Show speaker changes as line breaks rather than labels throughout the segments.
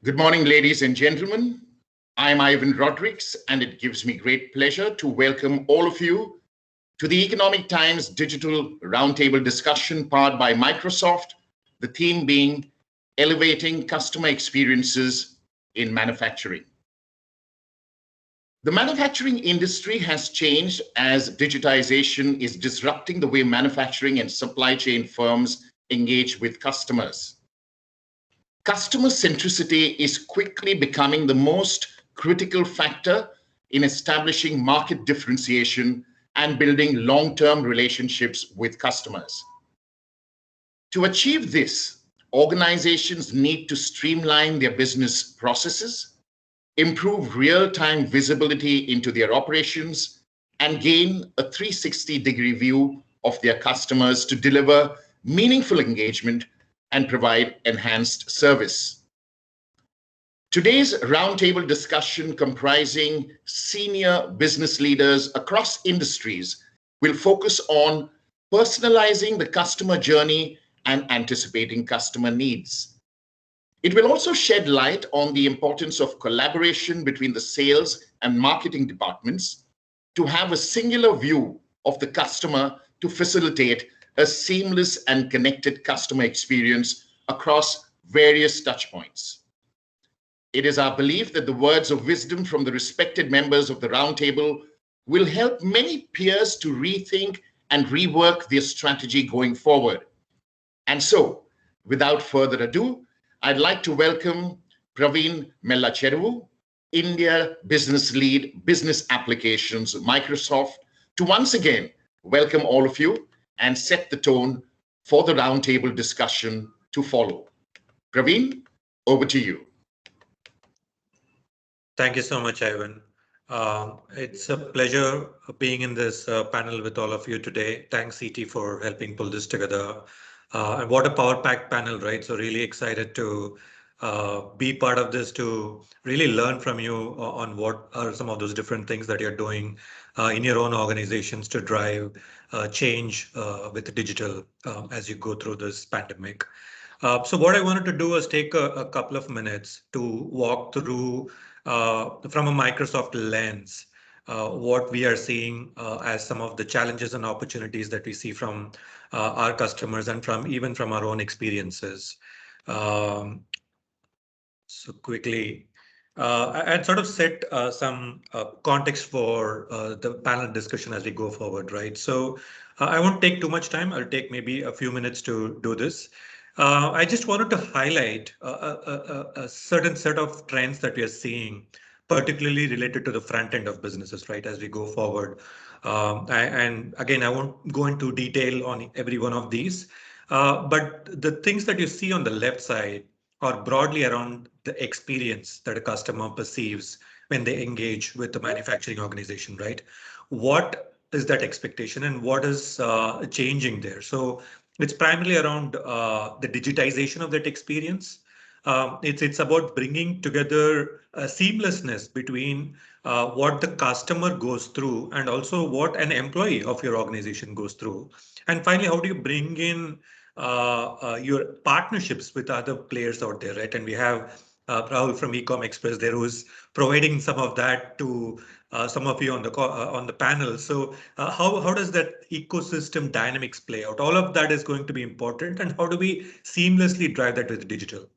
Good morning, ladies and gentlemen. I'm Ivan Rodrigues, and it gives me great pleasure to welcome all of you to the Economic Times Digital Roundtable discussion powered by Microsoft, the theme being Elevating Customer Experiences in Manufacturing. The manufacturing industry has changed as digitization is disrupting the way manufacturing and supply chain firms engage with customers. Customer centricity is quickly becoming the most critical factor in establishing market differentiation and building long-term relationships with customers. To achieve this, organizations need to streamline their business processes, improve real-time visibility into their operations, and gain a 360-degree view of their customers to deliver meaningful engagement and provide enhanced service. Today's roundtable discussion, comprising senior business leaders across industries, will focus on personalizing the customer journey and anticipating customer needs. It will also shed light on the importance of collaboration between the sales and marketing departments to have a singular view of the customer to facilitate a seamless and connected customer experience across various touchpoints. It is our belief that the words of wisdom from the respected members of the roundtable will help many peers to rethink and rework their strategy going forward. And so, without further ado, I'd like to welcome Praveen Mellacheruvu, India Business Lead, Business Applications, Microsoft, to once again welcome all of you and set the tone for the roundtable discussion to follow. Praveen, over to you.
Thank you so much, Ivan. It's a pleasure being in this panel with all of you today. Thanks, ET, for helping pull this together. And what a power-packed panel, right? So really excited to be part of this, to really learn from you on what are some of those different things that you're doing in your own organizations to drive change with digital as you go through this pandemic. So what I wanted to do was take a couple of minutes to walk through from a Microsoft lens, what we are seeing as some of the challenges and opportunities that we see from our customers and even from our own experiences. So quickly, and sort of set some context for the panel discussion as we go forward, right? So I won't take too much time. I'll take maybe a few minutes to do this. I just wanted to highlight a certain set of trends that we are seeing, particularly related to the front end of businesses, right, as we go forward. And again, I won't go into detail on every one of these, but the things that you see on the left side are broadly around the experience that a customer perceives when they engage with the manufacturing organization, right? What is that expectation and what is changing there? So it's primarily around the digitization of that experience. It's about bringing together a seamlessness between what the customer goes through and also what an employee of your organization goes through. And finally, how do you bring in your partnerships with other players out there, right? And we have Rahul from Ecom Express there, who's providing some of that to some of you on the panel. So how does that ecosystem dynamics play out? All of that is going to be important, and how do we seamlessly drive that with digital?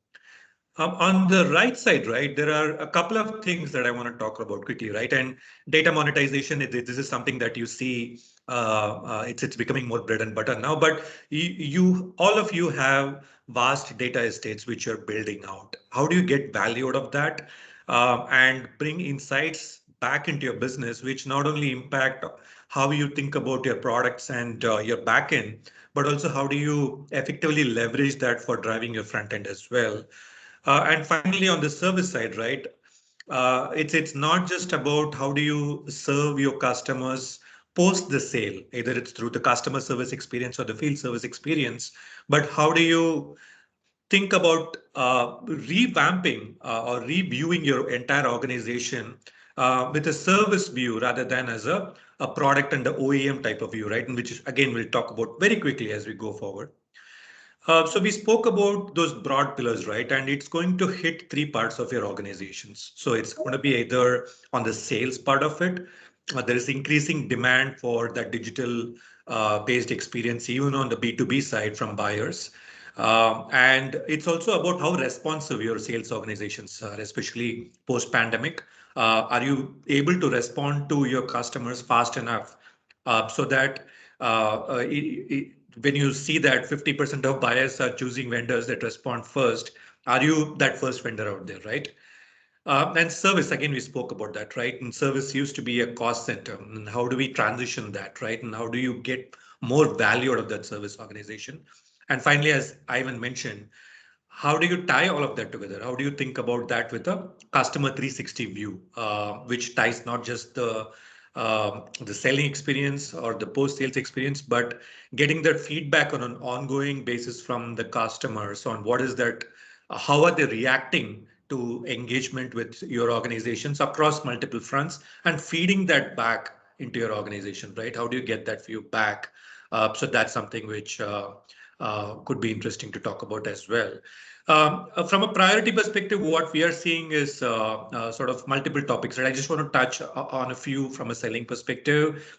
On the right side, right, there are a couple of things that I want to talk about quickly, right? And data monetization, this is something that you see, it's becoming more bread and butter now, but all of you have vast data estates which you're building out. How do you get value out of that and bring insights back into your business, which not only impact how you think about your products and your backend, but also how do you effectively leverage that for driving your front end as well? And finally, on the service side, right, it's not just about how do you serve your customers post the sale, either it's through the customer service experience or the field service experience, but how do you think about revamping or reviewing your entire organization with a service view rather than as a product and the OEM type of view, right? And which, again, we'll talk about very quickly as we go forward. So we spoke about those broad pillars, right? And it's going to hit three parts of your organizations. So it's going to be either on the sales part of it. There is increasing demand for that digital based experience, even on the B2B side from buyers. And it's also about how responsive your sales organizations are, especially post-pandemic. Are you able to respond to your customers fast enough so that when you see that 50% of buyers are choosing vendors that respond first, are you that first vendor out there, right? And service, again, we spoke about that, right? And service used to be a cost center. And how do we transition that, right? And how do you get more value out of that service organization? And finally, as Ivan mentioned, how do you tie all of that together? How do you think about that with a customer 360 view, which ties not just the selling experience or the post-sales experience, but getting that feedback on an ongoing basis from the customers on what is that, how are they reacting to engagement with your organizations across multiple fronts and feeding that back into your organization, right? How do you get that view back? So that's something which could be interesting to talk about as well. From a priority perspective, what we are seeing is sort of multiple topics, right? I just want to touch on a few from a selling perspective.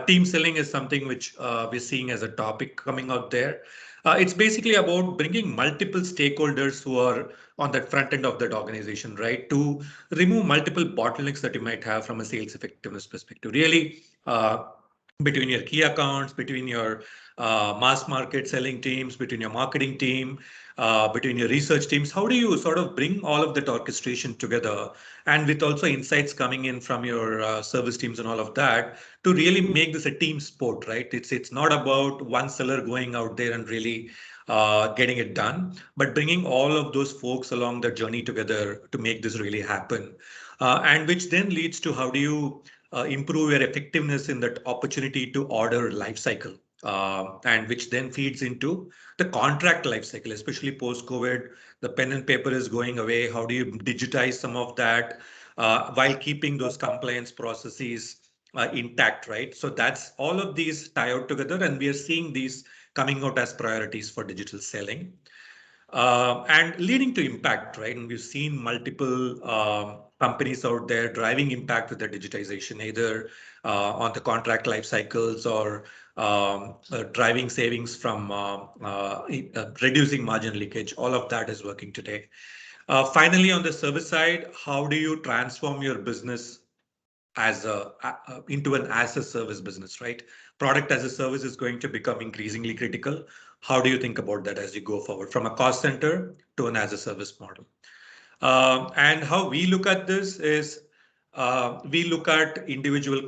Team selling is something which we're seeing as a topic coming out there. It's basically about bringing multiple stakeholders who are on that front end of that organization, right? To remove multiple bottlenecks that you might have from a sales effectiveness perspective. Really, between your key accounts, between your mass market selling teams, between your marketing team, between your research teams, how do you sort of bring all of that orchestration together, and with also insights coming in from your service teams and all of that, to really make this a team sport, right? It's not about one seller going out there and really getting it done, but bringing all of those folks along the journey together to make this really happen. And which then leads to how do you improve your effectiveness in that opportunity to order life cycle, and which then feeds into the contract life cycle, especially post-COVID. The pen and paper is going away. How do you digitize some of that while keeping those compliance processes intact, right? So that's all of these tie out together, and we are seeing these coming out as priorities for digital selling. And leading to impact, right? And we've seen multiple companies out there driving impact with their digitization, either on the contract life cycles or driving savings from reducing margin leakage. All of that is working today. Finally, on the service side, how do you transform your business as into an as a service business, right? Product as a service is going to become increasingly critical. How do you think about that as you go forward from a cost center to an as a service model? And how we look at this is we look at individual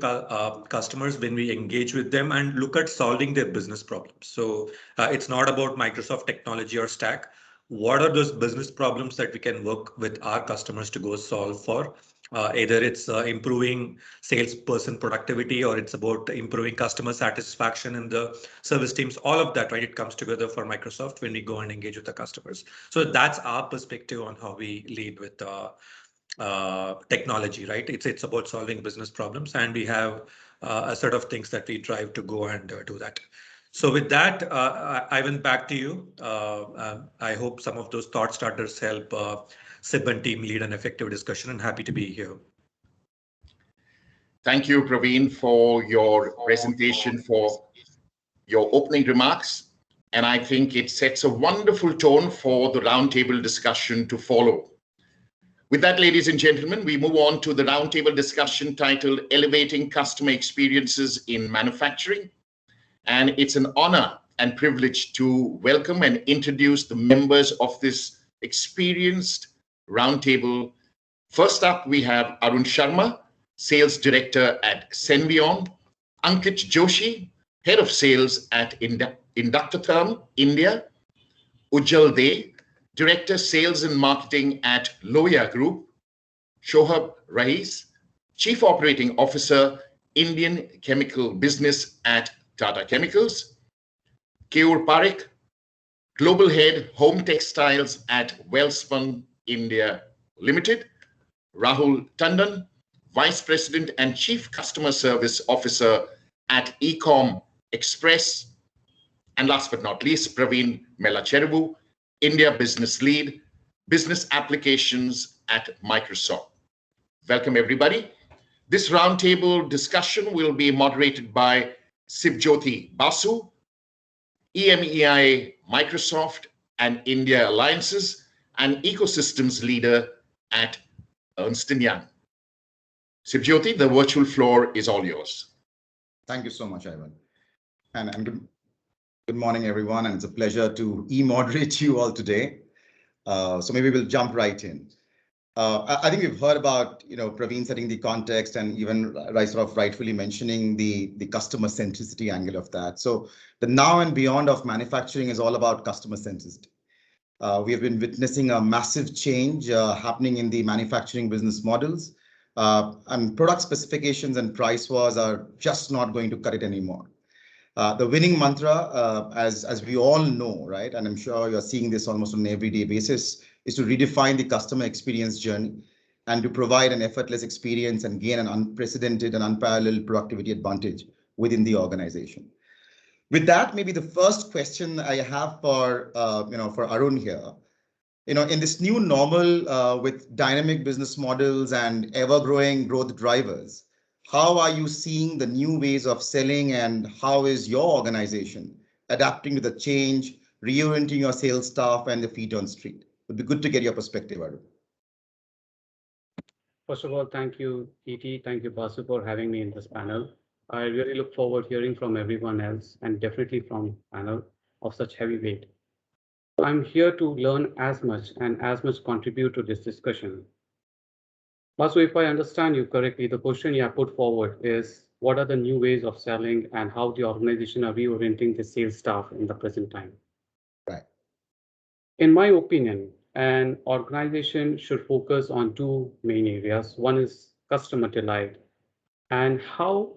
customers when we engage with them and look at solving their business problems. So it's not about Microsoft technology or stack. What are those business problems that we can work with our customers to go solve for? Either it's improving salesperson productivity, or it's about improving customer satisfaction in the service teams. All of that, right? It comes together for Microsoft when we go and engage with the customers. So that's our perspective on how we lead with technology, right? It's about solving business problems, and we have a set of things that we drive to go and do that. So with that, Ivan, back to you. I hope some of those thought starters help SIB and team lead an effective discussion, and happy to be here.
Thank you, Praveen, for your presentation, for your opening remarks. And I think it sets a wonderful tone for the roundtable discussion to follow. With that, ladies and gentlemen, we move on to the roundtable discussion titled Elevating Customer Experiences in Manufacturing. And it's an honor and privilege to welcome and introduce the members of this experienced roundtable. First up, we have Arun Sharma, Sales Director at Senvion, Ankit Joshi, Head of Sales at Inductotherm, India, Ujjal De, Director Sales and Marketing at Loya Group, Shohab Rais, Chief Operating Officer, Indian Chemical Business at Tata Chemicals, Keyur Parekh, Global Head Home Textiles at Welspun India Limited, Rahul Tandon, Vice President and Chief Customer Service Officer at Ecom Express, And last but not least, Praveen Melacheruvu, India Business Lead, Business Applications at Microsoft. Welcome, everybody. This roundtable discussion will be moderated by Sibjyoti Basu, EMEI Microsoft and India Alliances, and Ecosystems Leader at Ernst & Young. Sibjyoti, the virtual floor is all yours.
Thank you so much, Ivan. And good morning, everyone. And it's a pleasure to moderate you all today. So maybe we'll jump right in. I think we've heard about, Praveen setting the context and even sort of rightfully mentioning the customer centricity angle of that. So the now and beyond of manufacturing is all about customer centricity. We have been witnessing a massive change happening in the manufacturing business models. And product specifications and price wars are just not going to cut it anymore. The winning mantra, as we all know, right, and I'm sure you're seeing this almost on an everyday basis, is to redefine the customer experience journey and to provide an effortless experience and gain an unprecedented and unparalleled productivity advantage within the organization. With that, maybe the first question I have for Arun here, in this new normal with dynamic business models and ever-growing growth drivers, how are you seeing the new ways of selling and how is your organization adapting to the change, reorienting your sales staff and the feet on street? It would be good to get your perspective, Arun.
First of all, thank you, ET. Thank you, Basu, for having me in this panel. I really look forward to hearing from everyone else and definitely from panel of such heavyweight. I'm here to learn as much and as much contribute to this discussion. Basu, if I understand you correctly, the question you have put forward is what are the new ways of selling and how the organization are reorienting the sales staff in the present time?
Right.
In my opinion, an organization should focus on two main areas. One is customer delight and how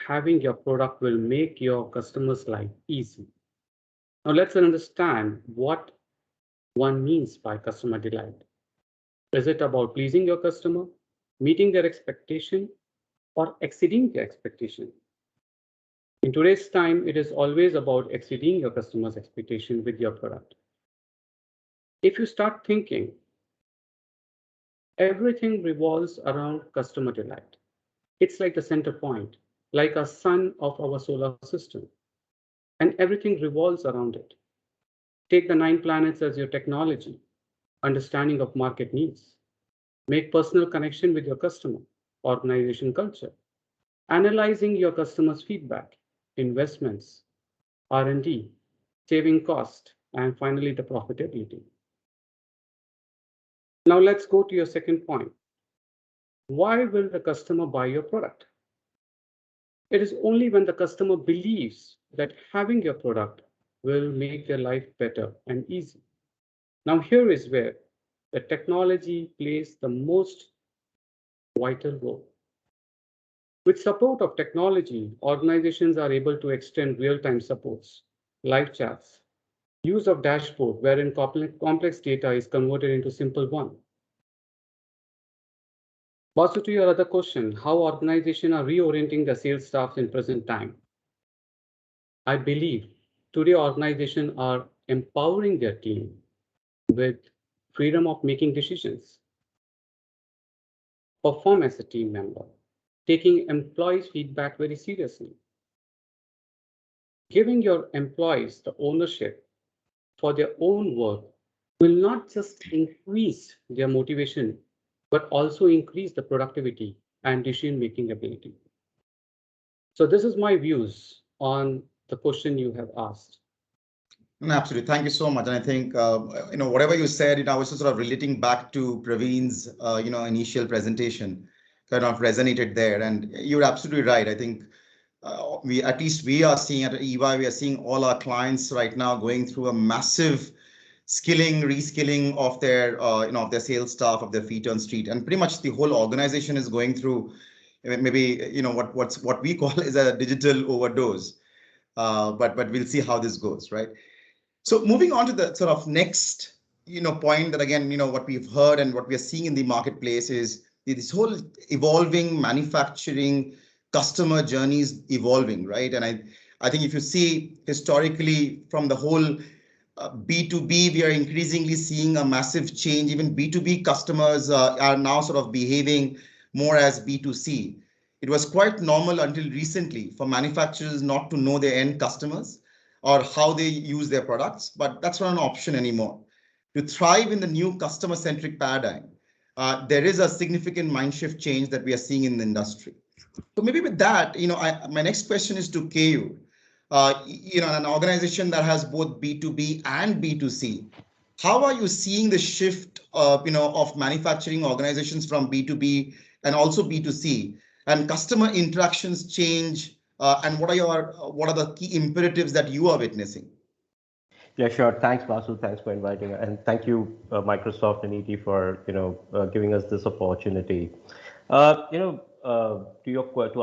having your product will make your customers' life easy. Now let's understand what one means by customer delight. Is it about pleasing your customer, meeting their expectation, or exceeding their expectation? In today's time, it is always about exceeding your customer's expectation with your product. If you start thinking, everything revolves around customer delight. It's like the center point, like a sun of our solar system, and everything revolves around it. Take the 9 planets as your technology, understanding of market needs, make personal connection with your customer, organization culture, analyzing your customers' feedback, investments, R&D, saving cost, and finally the profitability. Now let's go to your second point. Why will the customer buy your product? It is only when the customer believes that having your product will make their life better and easy. Now here is where the technology plays the most vital role. With support of technology, organizations are able to extend real-time supports, live chats, use of dashboard wherein complex data is converted into simple one. Also to your other question, how organizations are reorienting the sales staff in present time? I believe today organizations are empowering their team with freedom of making decisions, perform as a team member, taking employees' feedback very seriously, giving your employees the ownership for their own work will not just increase their motivation, but also increase the productivity and decision-making ability. So this is my views on the question you have asked.
Absolutely. Thank you so much. And I think, whatever you said, I was just sort of relating back to Praveen's, initial presentation kind of resonated there. And you're absolutely right. I think we are seeing at EY, we are seeing all our clients right now going through a massive skilling, reskilling of their, of their sales staff, of their feet on street, and pretty much the whole organization is going through maybe, what we call is a digital overdose. But we'll see how this goes, right? So moving on to the sort of next, point that again, what we've heard and what we are seeing in the marketplace is this whole evolving manufacturing customer journeys evolving, right? And I think if you see historically from the whole B2B, we are increasingly seeing a massive change. Even B2B customers are now sort of behaving more as B2C. It was quite normal until recently for manufacturers not to know their end customers or how they use their products, but that's not an option anymore. To thrive in the new customer-centric paradigm, there is a significant mind shift change that we are seeing in the industry. So maybe with that, my next question is to KU. An organization that has both B2B and B2C, how are you seeing the shift of manufacturing organizations from B2B and also B2C, and customer interactions change, and what are the key imperatives that you are witnessing?
Yeah, sure. Thanks, Basu. Thanks for inviting, and thank you, Microsoft and ET, for giving us this opportunity. To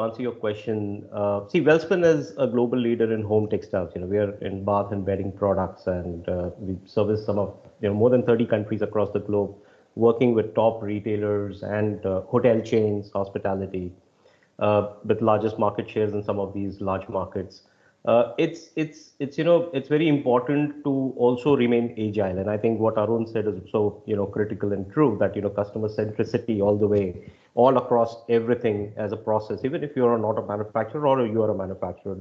answer your question, see, Welspun is a global leader in home textiles. We are in bath and bedding products, and we service some of more than 30 countries across the globe, working with top retailers and hotel chains, hospitality, with largest market shares in some of these large markets. It's very important to also remain agile, and I think what Arun said is so critical and true, that customer centricity all the way, all across everything as a process, even if you're not a manufacturer or you are a manufacturer,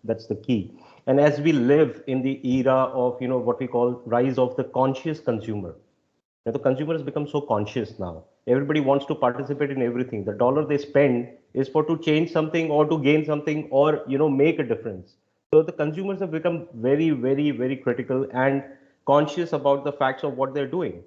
that's the key. And as we live in the era of what we call rise of the conscious consumer, the consumer has become so conscious now. Everybody wants to participate in everything. The dollar they spend is for to change something or to gain something or make a difference. So the consumers have become very, very, very critical and conscious about the facts of what they're doing.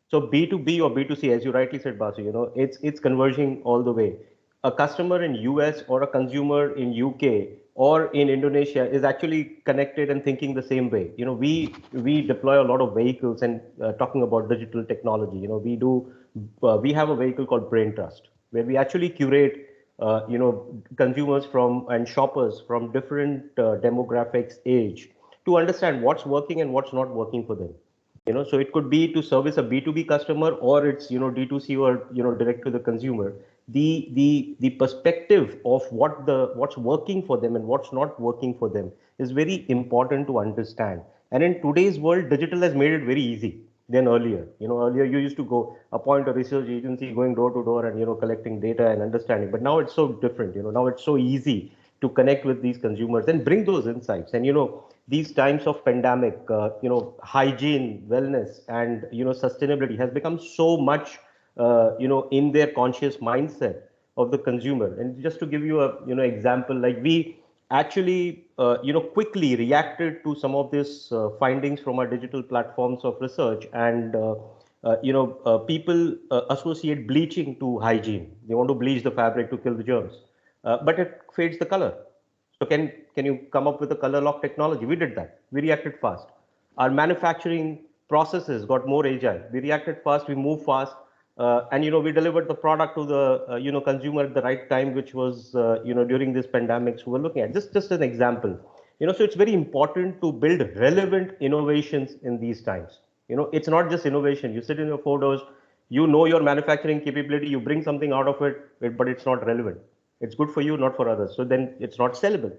So B2B or B2C, as you rightly said, Basu, it's converging all the way. A customer in US or a consumer in UK or in Indonesia is actually connected and thinking the same way. We deploy a lot of vehicles, and talking about digital technology, we have a vehicle called Brain Trust, where we actually curate consumers from and shoppers from different demographics, age, to understand what's working and what's not working for them. So it could be to service a B2B customer, or it's D2C, or direct to the consumer. The perspective of what's working for them and what's not working for them is very important to understand. And in today's world, digital has made it very easy than earlier. Earlier you used to go appoint a research agency, going door to door and collecting data and understanding. But now it's so different. Now it's so easy to connect with these consumers and bring those insights. And these times of pandemic, hygiene, wellness, and sustainability has become so much in their conscious mindset of the consumer. And just to give you a example, like we actually quickly reacted to some of these findings from our digital platforms of research, and people associate bleaching to hygiene. They want to bleach the fabric to kill the germs, but it fades the color. So can you come up with a color lock technology? We did that. We reacted fast. Our manufacturing processes got more agile. We reacted fast. We moved fast. And we delivered the product to the consumer at the right time, which was during this pandemic. So we're looking at just an example. So it's very important to build relevant innovations in these times. It's not just innovation. You sit in your photos, your manufacturing capability, you bring something out of it, but it's not relevant. It's good for you, not for others. So then it's not sellable.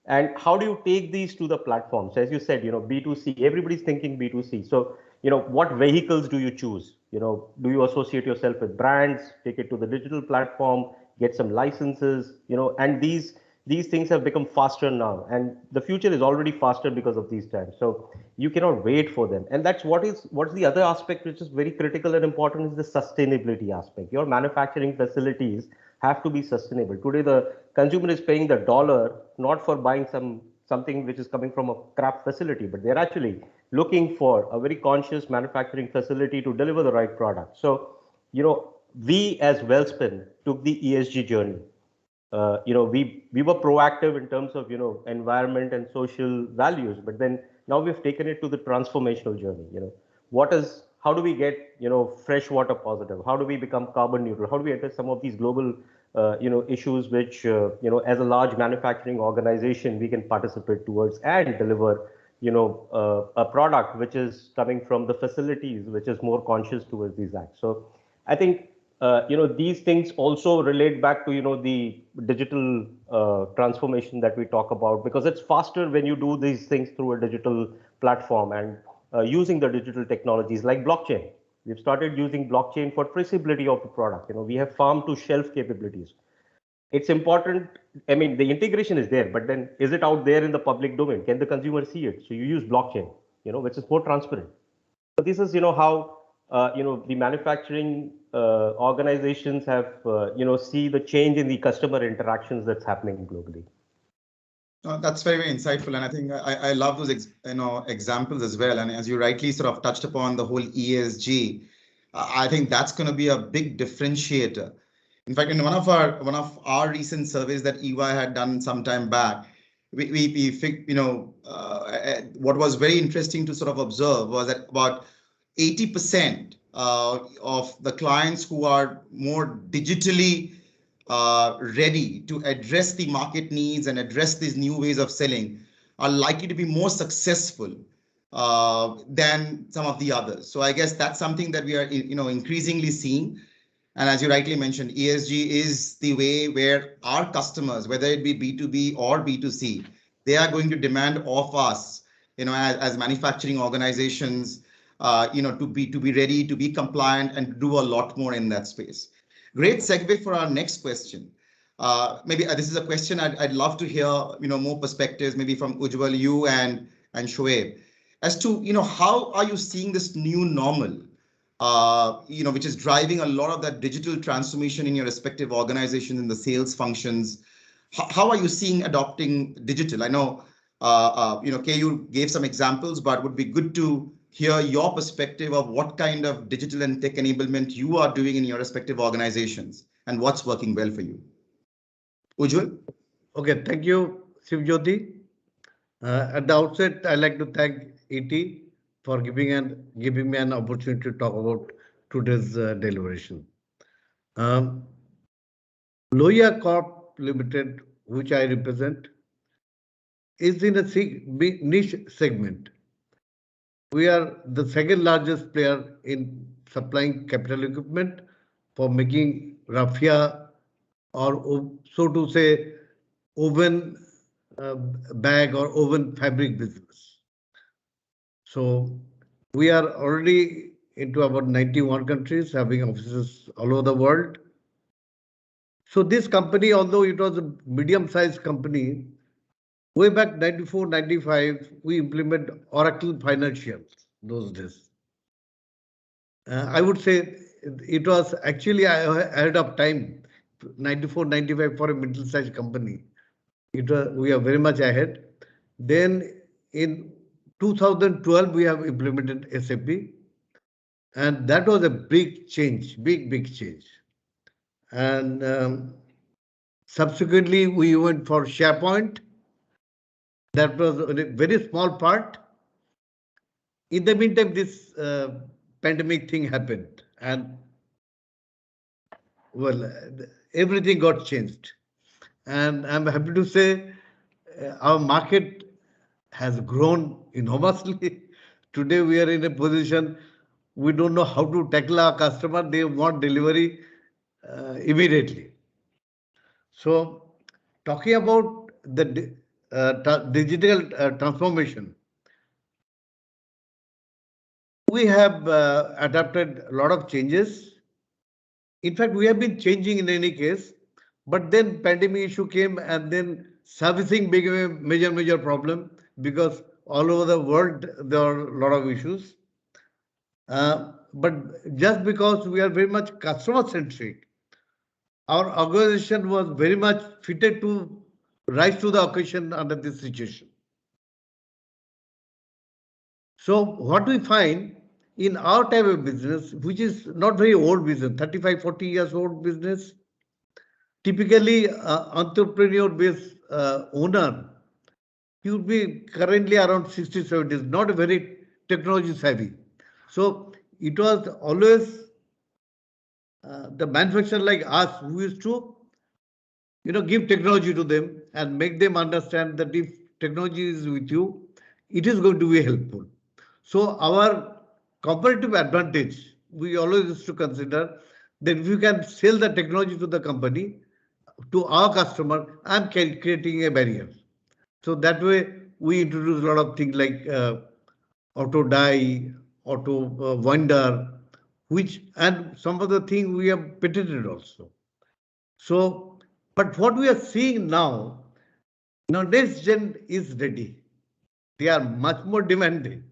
And how do you take these to the platforms? As you said, B2C, everybody's thinking B2C. So, what vehicles do you choose? Do you associate yourself with brands, take it to the digital platform, get some licenses, and these things have become faster now. And the future is already faster because of these times. So you cannot wait for them. And that's what's the other aspect, which is very critical and important, is the sustainability aspect. Your manufacturing facilities have to be sustainable. Today, the consumer is paying the dollar not for buying something which is coming from a crap facility, but they're actually looking for a very conscious manufacturing facility to deliver the right product. So, we as Welspun took the ESG journey. We were proactive in terms of environment and social values, but then now we've taken it to the transformational journey. How do we get fresh water positive? How do we become carbon neutral? How do we address some of these global issues which as a large manufacturing organization we can participate towards and deliver a product which is coming from the facilities which is more conscious towards these acts. So I think these things also relate back to, the digital transformation that we talk about, because it's faster when you do these things through a digital platform and using the digital technologies like blockchain. We've started using blockchain for traceability of the product. We have farm to shelf capabilities. It's important. I mean, the integration is there, but then is it out there in the public domain? Can the consumer see it? So you use blockchain, which is more transparent. So this is, how, the manufacturing organizations have, see the change in the customer interactions that's happening globally.
That's very, very insightful, and I think I love those examples as well. And as you rightly sort of touched upon the whole ESG, I think that's going to be a big differentiator. In fact, in one of our recent surveys that EY had done some time back, what was very interesting to sort of observe was that about 80% of the clients who are more digitally ready to address the market needs and address these new ways of selling are likely to be more successful than some of the others. So I guess that's something that we are increasingly seeing. And as you rightly mentioned, ESG is the way where our customers, whether it be B2B or B2C, they are going to demand of us, as manufacturing organizations, to be ready, to be compliant, and do a lot more in that space. Great segue for our next question. Maybe this is a question I'd love to hear, more perspectives, maybe from Ujjwal, you and Shoaib, as to, how are you seeing this new normal? Which is driving a lot of that digital transformation in your respective organizations in the sales functions. How are you seeing adopting digital? I know, KU gave some examples, but would be good to hear your perspective of what kind of digital and tech enablement you are doing in your respective organizations and what's working well for you. Ujjwal?
Okay, thank you, Shivjyoti. At the outset, I'd like to thank ET for giving me an opportunity to talk about today's deliberation. Loya Corp Limited, which I represent, is in a niche segment. We are the second largest player in supplying capital equipment for making raffia, or so to say, woven bag or woven fabric business. So we are already into about 91 countries, having offices all over the world. So this company, although it was a medium-sized company, way back 94, 95, we implemented Oracle Financials those days. I would say it was actually ahead of time, 94, 95 for a middle-sized company. We are very much ahead. Then in 2012, we have implemented SAP, and that was a big change, big change. And subsequently, we went for SharePoint. That was a very small part. In the meantime, this pandemic thing happened, and well, everything got changed. And I'm happy to say our market has grown enormously. Today, we are in a position we don't know how to tackle our customer. They want delivery immediately. So, talking about the digital transformation, we have adapted a lot of changes. In fact, we have been changing in any case, but then pandemic issue came, and then servicing became a major problem, because all over the world there are a lot of issues. But just because we are very much customer centric, our organization was very much fitted to rise to the occasion under this situation. So what we find in our type of business, which is not very old business, 35, 40 years old business, typically entrepreneur-based owner, he would be currently around 60, 70s, not very technology savvy. So it was always the manufacturer like us who used to, give technology to them and make them understand that if technology is with you, it is going to be helpful. So our comparative advantage, we always used to consider then if you can sell the technology to the company, to our customer, I'm creating a barrier. So that way, we introduce a lot of things like auto die, auto wonder, which and some of the things we have patented also. So, but what we are seeing now next gen is ready. They are much more demanding.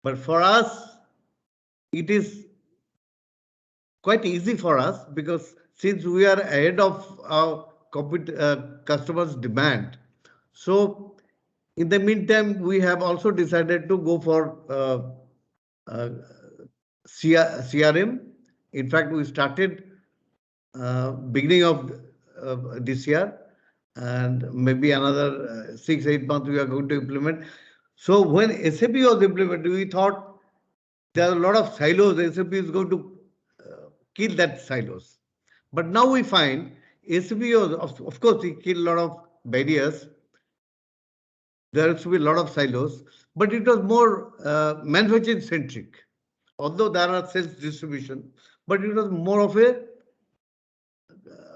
But for us, it is quite easy for us because since we are ahead of our customers' demand. So in the meantime, we have also decided to go for CRM. In fact, we started beginning of this year, and maybe another 6-8 months we are going to implement. So when SAP was implemented, we thought there are a lot of silos. SAP is going to kill that silos. But now we find SAP was, of course, it killed a lot of barriers. There used to be a lot of silos, but it was more manufacturing centric. Although there are sales distribution, but it was more of a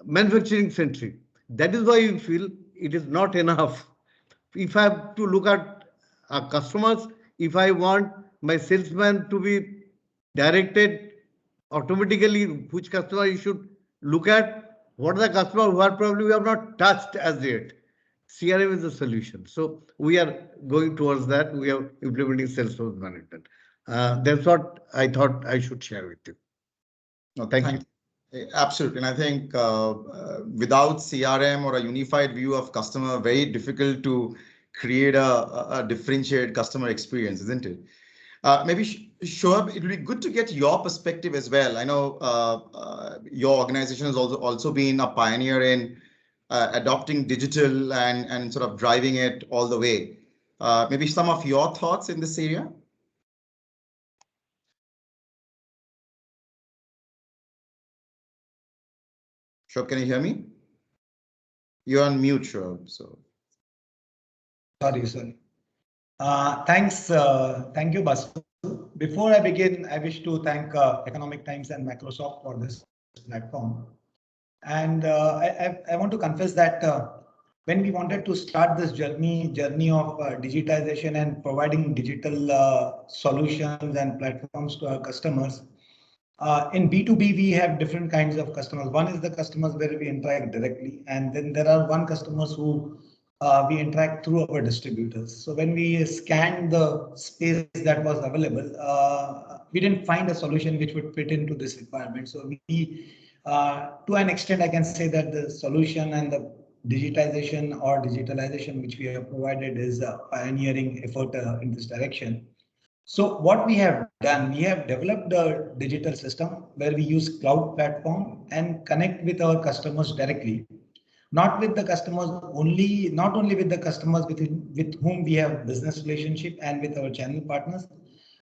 manufacturing centric. That is why you feel it is not enough. If I have to look at our customers, if I want my salesman to be directed automatically, which customer you should look at, what are the customers who are probably we have not touched as yet. CRM is the solution. So we are going towards that. We are implementing Salesforce management. That's what I thought I should share with you.
No,
thank you.
Absolutely. And I think without CRM or a unified view of customer, very difficult to create a differentiated customer experience, isn't it? Maybe Shoaib, it would be good to get your perspective as well. I know your organization has also been a pioneer in adopting digital and sort of driving it all the way. Maybe some of your thoughts in this area? Shoaib, can you hear me? You're on mute, Shoaib. So.
Sorry. Thanks. Thank you, Basu. Before I begin, I wish to thank Economic Times and Microsoft for this platform. And I want to confess that when we wanted to start this journey of digitization and providing digital solutions and platforms to our customers, in B2B, we have different kinds of customers. One is the customers where we interact directly, and then there are one customers who we interact through our distributors. So when we scanned the space that was available, we didn't find a solution which would fit into this requirement. So we, to an extent, I can say that the solution and the digitization or digitalization which we have provided is a pioneering effort in this direction. So what we have done, we have developed a digital system where we use cloud platform and connect with our customers directly. Not with the customers only, not only with the customers with whom we have business relationship and with our channel partners,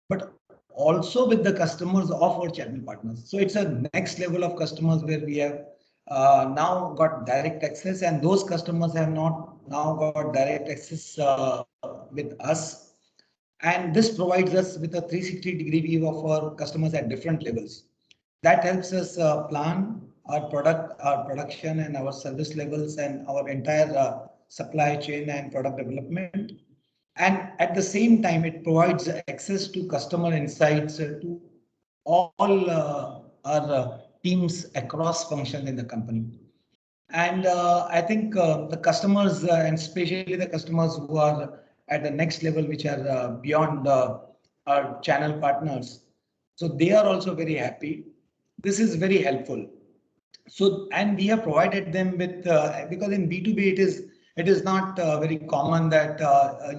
but also with the customers of our channel partners. So it's a next level of customers where we have now got direct access, and those customers have not now got direct access with us. And this provides us with a 360-degree view of our customers at different levels. That helps us plan our product, our production, and our service levels, and our entire supply chain and product development. And at the same time, it provides access to customer insights to all our teams across functions in the company. And I think the customers, and especially the customers who are at the next level, which are beyond our channel partners, so they are also very happy. This is very helpful. So, and we have provided them with, because in B2B it is not very common that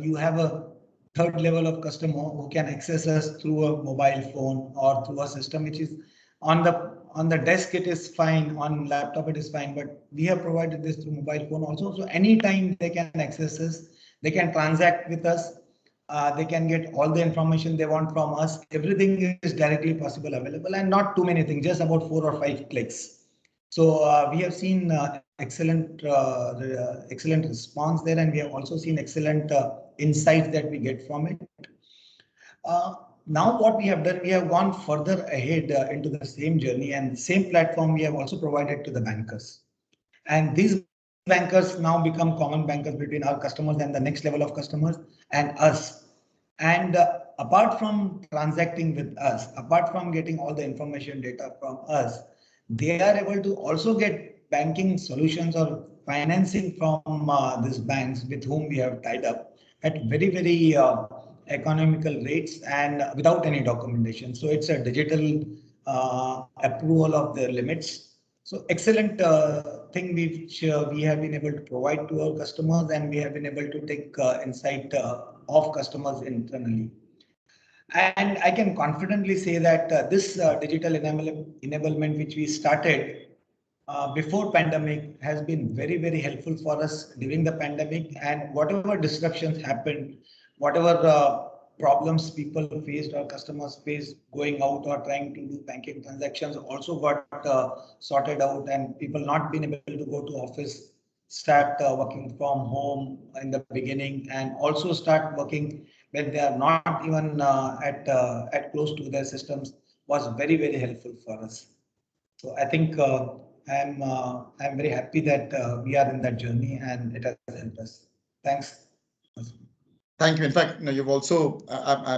you have a third level of customer who can access us through a mobile phone or through a system which is on the desk. It is fine, on laptop it is fine, but we have provided this through mobile phone also. So anytime they can access us, they can transact with us, they can get all the information they want from us. Everything is directly possible, available, and not too many things, just about 4 or 5 clicks. So we have seen excellent response there, and we have also seen excellent insights that we get from it. Now what we have done, we have gone further ahead into the same journey, and the same platform we have also provided to the bankers. And these bankers now become common bankers between our customers and the next level of customers and us. And apart from transacting with us, apart from getting all the information data from us, they are able to also get banking solutions or financing from these banks with whom we have tied up at very, very economical rates and without any documentation. So it's a digital approval of their limits. So excellent thing which we have been able to provide to our customers, and we have been able to take insight of customers internally. And I can confidently say that this digital enablement which we started before pandemic has been very, very helpful for us during the pandemic, and whatever disruptions happened, whatever problems people faced or customers faced going out or trying to do banking transactions also got sorted out, and people not being able to go to office start working from home in the beginning, and also start working when they are not even at close to their systems, was very, very helpful for us. So I think I'm very happy that we are in that journey and it has helped us. Thanks.
Thank you. In fact, you've also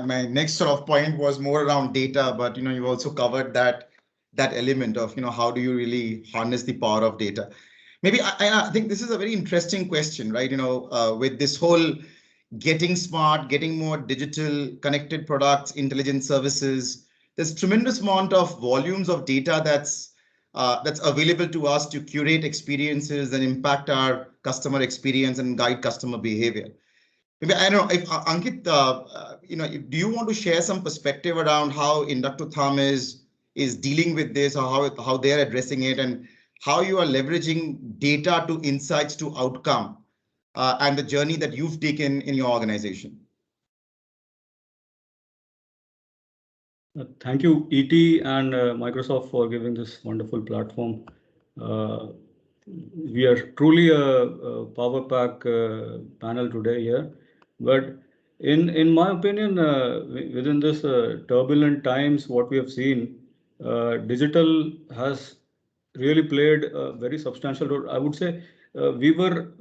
my next sort of point was more around data, but you've also covered that element of how do you really harness the power of data. Maybe I think this is a very interesting question, right? With this whole getting smart, getting more digital, connected products, intelligent services, there's tremendous amount of volumes of data that's available to us to curate experiences and impact our customer experience and guide customer behavior. Maybe I don't know if Ankit, do you want to share some perspective around how Inductive Thumb is dealing with this, or how they're addressing it, and how you are leveraging data to insights to outcome, and the journey that you've taken in your organization?
Thank you, ET and Microsoft, for giving this wonderful platform. We are truly a power pack panel today here, but in my opinion, within this turbulent times, what we have seen, digital has really played a very substantial role. I would say we were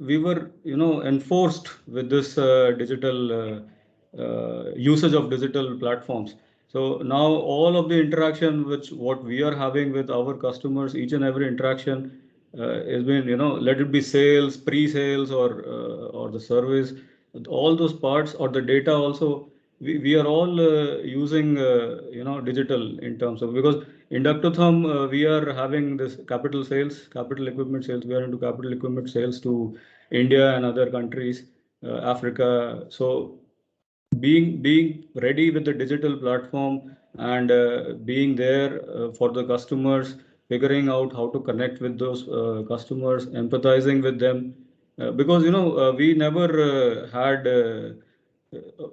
enforced with this digital usage of digital platforms. So now all of the interaction which what we are having with our customers, each and every interaction has been, let it be sales, pre-sales, or the service, all those parts, or the data also, we are all using digital in terms of, because Inductive Thumb, we are having this capital equipment sales. We are into capital equipment sales to India and other countries, Africa. So being ready with the digital platform and being there for the customers, figuring out how to connect with those customers, empathizing with them, because we never had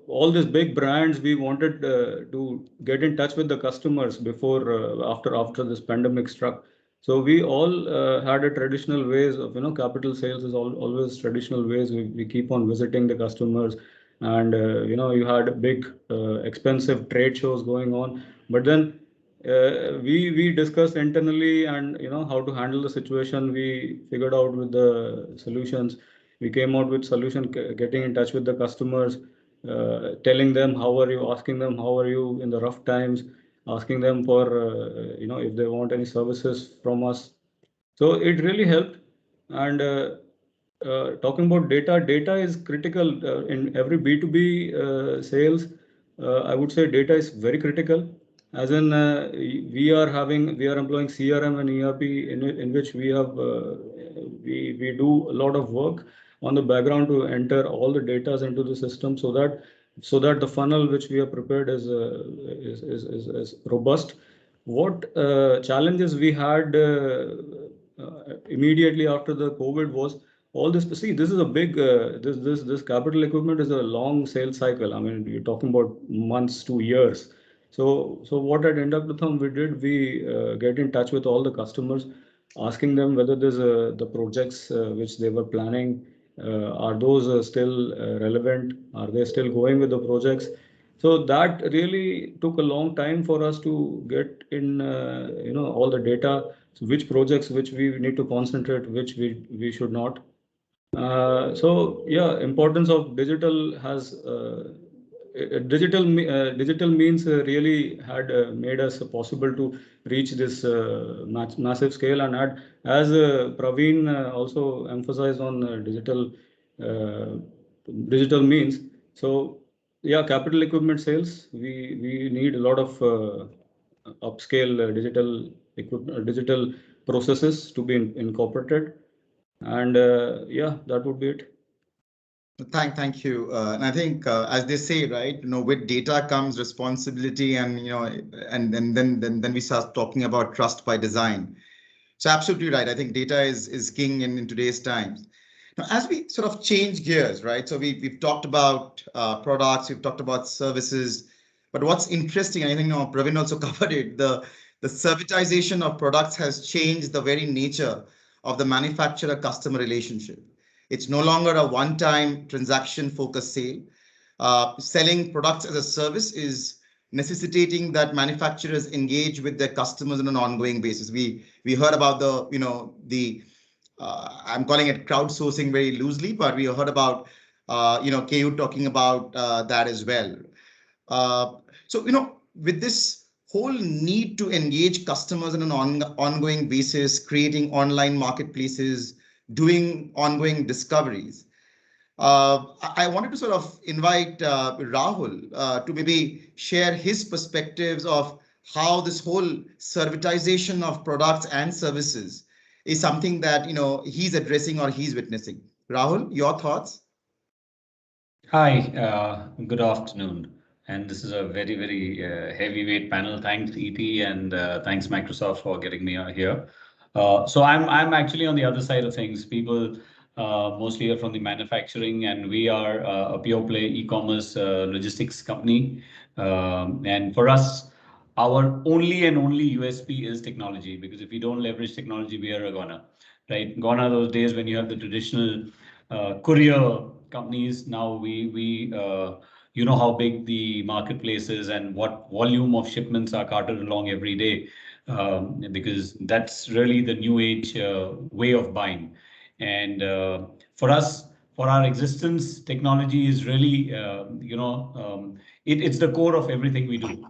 all these big brands. We wanted to get in touch with the customers before after this pandemic struck. So we all had a traditional ways of capital sales is always traditional ways. We keep on visiting the customers, and you had big expensive trade shows going on, but then we discussed internally, and how to handle the situation. We figured out with the solutions. We came out with solution, getting in touch with the customers, telling them how are you, asking them how are you in the rough times, asking them for if they want any services from us. So it really helped. And talking about data is critical in every B2B sales. I would say data is very critical, as in we are employing CRM and ERP in which we have we do a lot of work on the background to enter all the data into the system, so that the funnel which we have prepared is robust. What challenges we had immediately after the COVID was all this. See, this is a big this capital equipment is a long sales cycle. I mean, you're talking about months to years. So what at Inductive Thumb we did, we get in touch with all the customers, asking them whether there's the projects which they were planning, are those still relevant? Are they still going with the projects? So that really took a long time for us to get in, all the data, so which projects which we need to concentrate, which we should not. So yeah, importance of digital has digital means really had made us possible to reach this massive scale, and as Praveen also emphasized on uh, digital means. So yeah, capital equipment sales, we need a lot of upscale digital equipment, digital processes to be incorporated, and yeah, that would be it.
Thank you. And I think, as they say, right, with data comes responsibility, and then we start talking about trust by design. So absolutely right. I think data is king in today's times. Now, as we sort of change gears, right? So we've talked about products, we've talked about services, but what's interesting, I think, Praveen also covered it, the servitization of products has changed the very nature of the manufacturer-customer relationship. It's no longer a one-time transaction-focused sale. Selling products as a service is necessitating that manufacturers engage with their customers on an ongoing basis. We heard about the I'm calling it crowdsourcing very loosely, but we heard about KU talking about that as well. So with this whole need to engage customers on an ongoing basis, creating online marketplaces, doing ongoing discoveries. I wanted to sort of invite Rahul to maybe share his perspectives of how this whole servitization of products and services is something that he's addressing or he's witnessing. Rahul, your thoughts?
Hi, good afternoon. And this is a very, very heavyweight panel. Thanks, EP, and thanks, Microsoft, for getting me here. So I'm actually on the other side of things. People mostly are from the manufacturing, and we are a pure play e-commerce logistics company. And for us, our only and only USP is technology, because if we don't leverage technology, we are a goner, right? Gone are those days when you have the traditional courier companies. Now we you know how big the marketplace is and what volume of shipments are carted along every day, because that's really the new age way of buying. And for us, for our existence, technology is really it's the core of everything we do.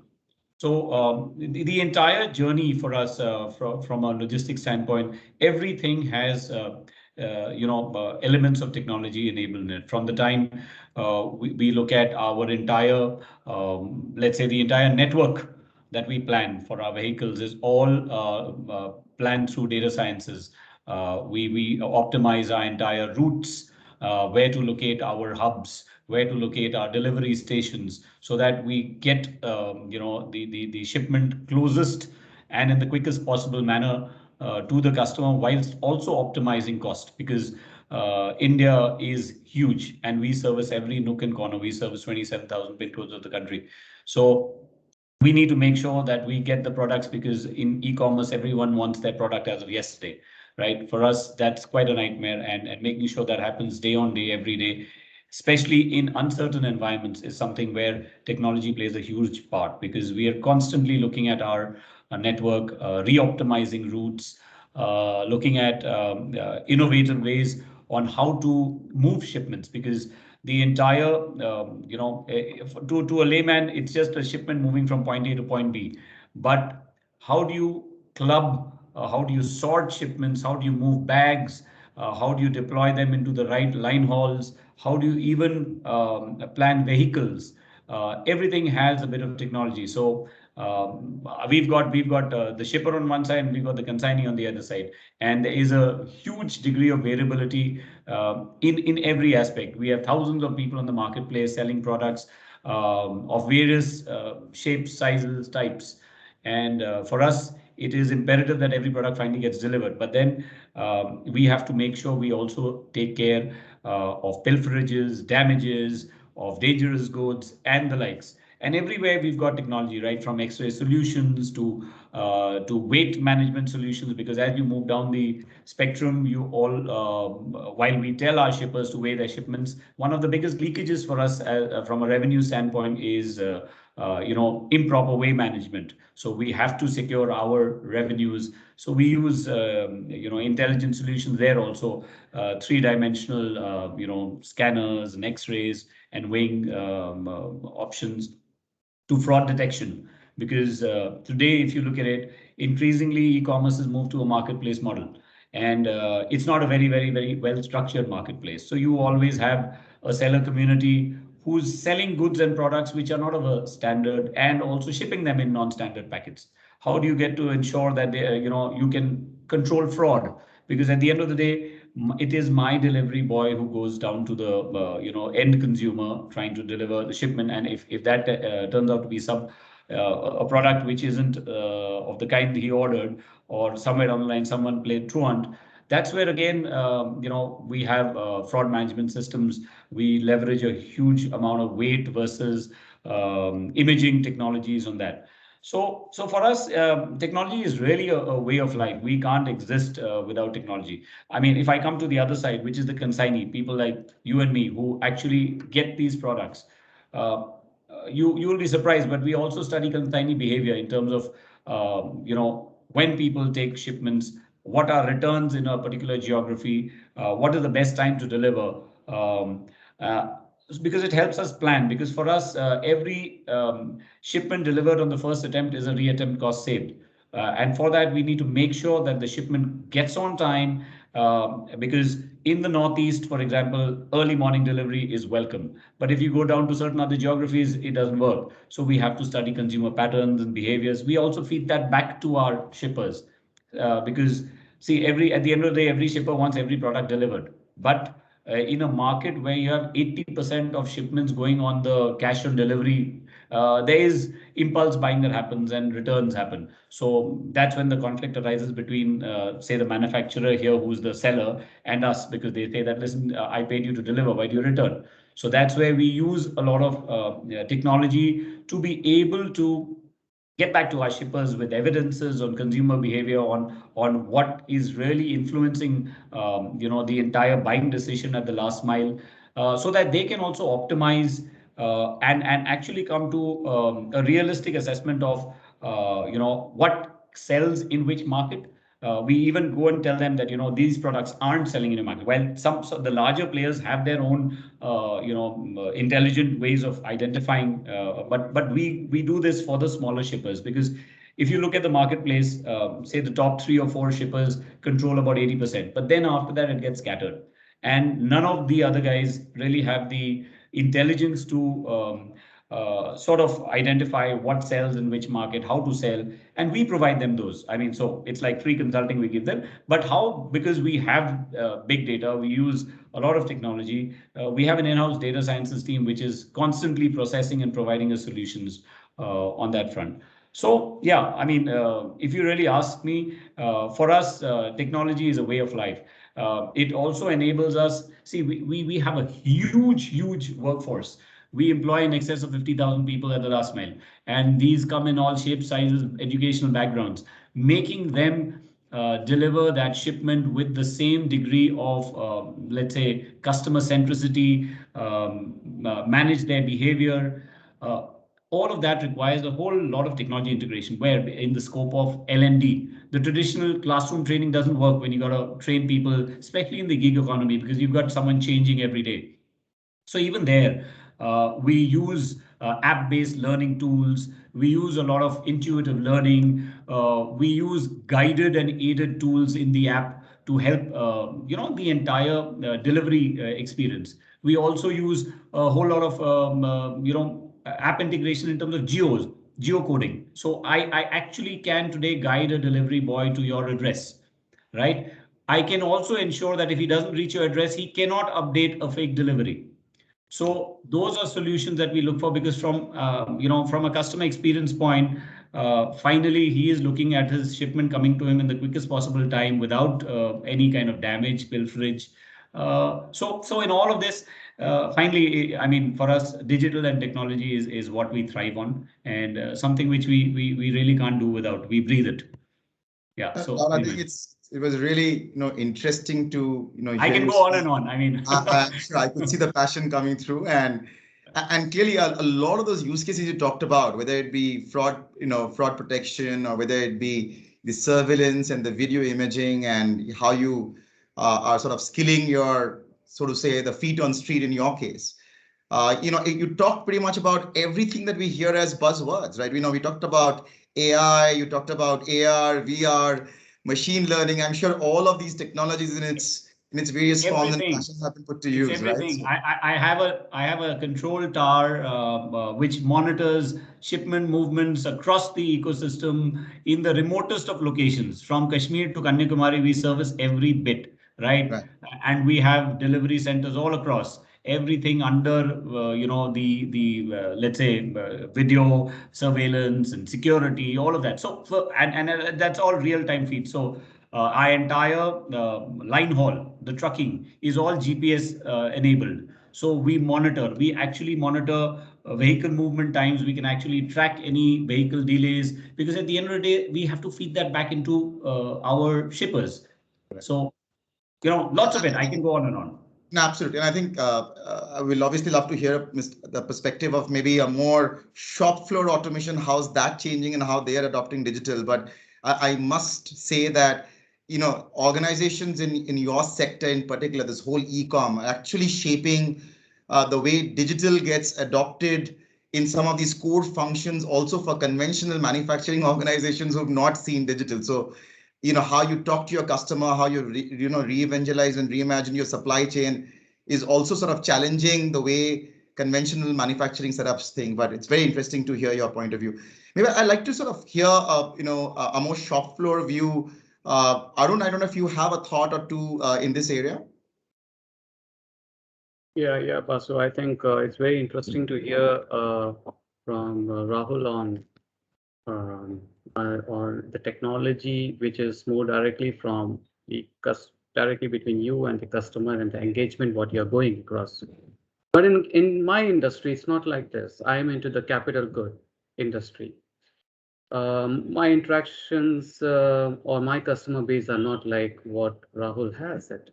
So the entire journey for us, from a logistics standpoint, everything has elements of technology enablement. From the time we look at our entire, let's say, the entire network that we plan for our vehicles is all planned through data sciences. We optimize our entire routes, where to locate our hubs, where to locate our delivery stations, so that we get the shipment closest and in the quickest possible manner to the customer, whilst also optimizing cost, because India is huge and we service every nook and corner. We service 27,000 pin codes of the country. So we need to make sure that we get the products, because in e-commerce, everyone wants their product as of yesterday, right? For us, that's quite a nightmare, and making sure that happens day on day, every day, especially in uncertain environments, is something where technology plays a huge part, because we are constantly looking at our network, re-optimizing routes, looking at innovative ways on how to move shipments, because the entire, to a layman, it's just a shipment moving from point A to point B. But how do you club, how do you sort shipments, how do you move bags, how do you deploy them into the right line hauls, how do you even plan vehicles? Everything has a bit of technology. So we've got the shipper on one side and we've got the consignee on the other side, and there is a huge degree of variability in every aspect. We have thousands of people on the marketplace selling products of various shapes, sizes, types, and for us, it is imperative that every product finally gets delivered. But then we have to make sure we also take care of pilferages, damages, of dangerous goods, and the likes. And everywhere we've got technology, right, from X-ray solutions to weight management solutions. Because as you move down the spectrum, you all while we tell our shippers to weigh their shipments, one of the biggest leakages for us from a revenue standpoint is improper weigh management. So we have to secure our revenues. So we use intelligent solutions there also, three-dimensional scanners and X-rays and weighing options to fraud detection. Because today, if you look at it, increasingly e-commerce has moved to a marketplace model, and it's not a very, very, very well structured marketplace. So you always have a seller community who's selling goods and products which are not of a standard, and also shipping them in non-standard packets. How do you get to ensure that you can control fraud? Because at the end of the day, it is my delivery boy who goes down to the end consumer trying to deliver the shipment, and if that turns out to be a product which isn't of the kind he ordered, or somewhere down the line someone played truant, that's where again we have fraud management systems. We leverage a huge amount of weight versus imaging technologies on that. So for us, technology is really a way of life. We can't exist without technology. I mean, if I come to the other side, which is the consignee, people like you and me who actually get these products, you will be surprised, but we also study consignee behavior in terms of when people take shipments, what are returns in a particular geography, what is the best time to deliver. Because it helps us plan. Because for us, every shipment delivered on the first attempt is a reattempt cost saved. And for that, we need to make sure that the shipment gets on time, because in the Northeast, for example, early morning delivery is welcome. But if you go down to certain other geographies, it doesn't work. So we have to study consumer patterns and behaviors. We also feed that back to our shippers, because see, at the end of the day, every shipper wants every product delivered. But in a market where you have 80% of shipments going on the cash on delivery, there is impulse buying that happens and returns happen. So that's when the conflict arises between, say, the manufacturer here, who's the seller, and us, because they say that, listen, I paid you to deliver, why do you return? So that's where we use a lot of technology to be able to get back to our shippers with evidences on consumer behavior, on what is really influencing the entire buying decision at the last mile, so that they can also optimize and actually come to a realistic assessment of what sells in which market. We even go and tell them that these products aren't selling in a market. Well, so the larger players have their own intelligent ways of identifying, but we do this for the smaller shippers. Because if you look at the marketplace, say the top 3 or 4 shippers control about 80%, but then after that it gets scattered, and none of the other guys really have the intelligence to sort of identify what sells in which market, how to sell, and we provide them those. I mean, so it's like free consulting we give them. But how? Because we have big data, we use a lot of technology. We have an in-house data sciences team which is constantly processing and providing us solutions on that front. So yeah, I mean, if you really ask me, for us, technology is a way of life. It also enables us. See, we have a huge workforce. We employ in excess of 50,000 people at the last mile, and these come in all shapes, sizes, educational backgrounds, making them deliver that shipment with the same degree of, let's say, customer centricity, manage their behavior. All of that requires a whole lot of technology integration, where in the scope of L&D, the traditional classroom training doesn't work when you got to train people, especially in the gig economy, because you've got someone changing every day. So even there, we use app-based learning tools. We use a lot of intuitive learning. We use guided and aided tools in the app to help the entire delivery experience. We also use a whole lot of app integration in terms of geocoding. So I actually can today guide a delivery boy to your address, right? I can also ensure that if he doesn't reach your address, he cannot update a fake delivery. So those are solutions that we look for, because from from a customer experience point, finally he is looking at his shipment coming to him in the quickest possible time without any kind of damage, pilferage. So in all of this, finally, I mean, for us, digital and technology is what we thrive on, and something which we really can't do without. We breathe it. Yeah. So
I think it was really interesting to
I
hear
can
you
go on
speak.
and on. I mean,
I'm sure I could see the passion coming through, and clearly a lot of those use cases you talked about, whether it be fraud protection, or whether it be the surveillance and the video imaging, and how you are sort of skilling your, so to say, the feet on street in your case. You talked pretty much about everything that we hear as buzzwords, right? We talked about AI, you talked about AR, VR, machine learning. I'm sure all of these technologies in its various forms and fashions have been put to
it's
use, right?
everything.
So,
I have a control tower which monitors shipment movements across the ecosystem in the remotest of locations. From Kashmir to Kanyakumari, we service every bit, right?
right.
And we have delivery centers all across. Everything under the let's say video surveillance and security, all of that. And that's all real time feed. So our entire line haul, the trucking, is all GPS enabled. So we actually monitor vehicle movement times. We can actually track any vehicle delays, because at the end of the day, we have to feed that back into our shippers. So, lots of it. I can go on and on.
No, absolutely. And I think I will obviously love to hear the perspective of maybe a more shop floor automation, how's that changing and how they are adopting digital. But I must say that, organizations in your sector in particular, this whole e-com, are actually shaping the way digital gets adopted in some of these core functions, also for conventional manufacturing organizations who have not seen digital. So, how you talk to your customer, how you re-evangelize and reimagine your supply chain is also sort of challenging the way conventional manufacturing setups think. But it's very interesting to hear your point of view. Maybe I'd like to sort of hear a more shop floor view. Arun, I don't know if you have a thought or two in this area.
Yeah, Basu. I think it's very interesting to hear from Rahul on the technology, which is more directly from directly between you and the customer and the engagement what you're going across. But in my industry, it's not like this. I am into the capital good industry. My interactions or my customer base are not like what Rahul has it.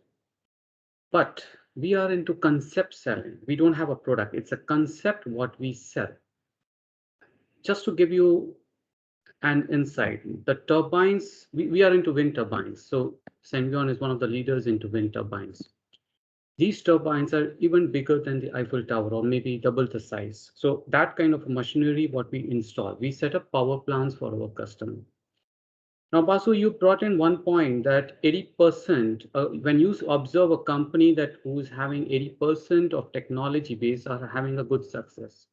But we are into concept selling. We don't have a product. It's a concept what we sell. Just to give you an insight, the turbines, we are into wind turbines. So Senvion is one of the leaders into wind turbines. These turbines are even bigger than the Eiffel Tower, or maybe double the size. So that kind of machinery, what we install, we set up power plants for our customer. Now, Basu, you brought in one point that 80%, when you observe a company that who's having 80% of technology base are having a good success.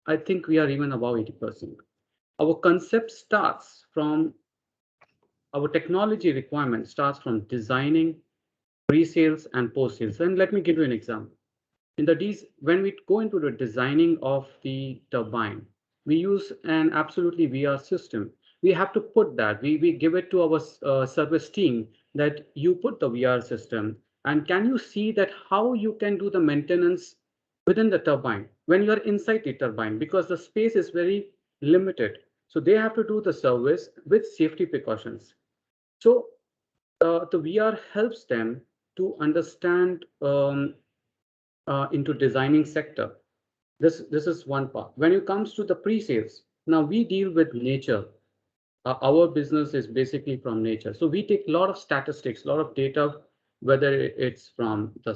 I think we are even above 80%. Our concept starts from, our technology requirement starts from designing, pre-sales and post-sales. And let me give you an example. When we go into the designing of the turbine, we use an absolutely VR system. We have to put that, we give it to our service team that you put the VR system, and can you see that how you can do the maintenance within the turbine when you're inside the turbine, because the space is very limited. So they have to do the service with safety precautions. So the VR helps them to understand into designing sector. This is one part. When it comes to the pre-sales, now we deal with nature. Our business is basically from nature. So we take a lot of statistics, a lot of data, whether it's from the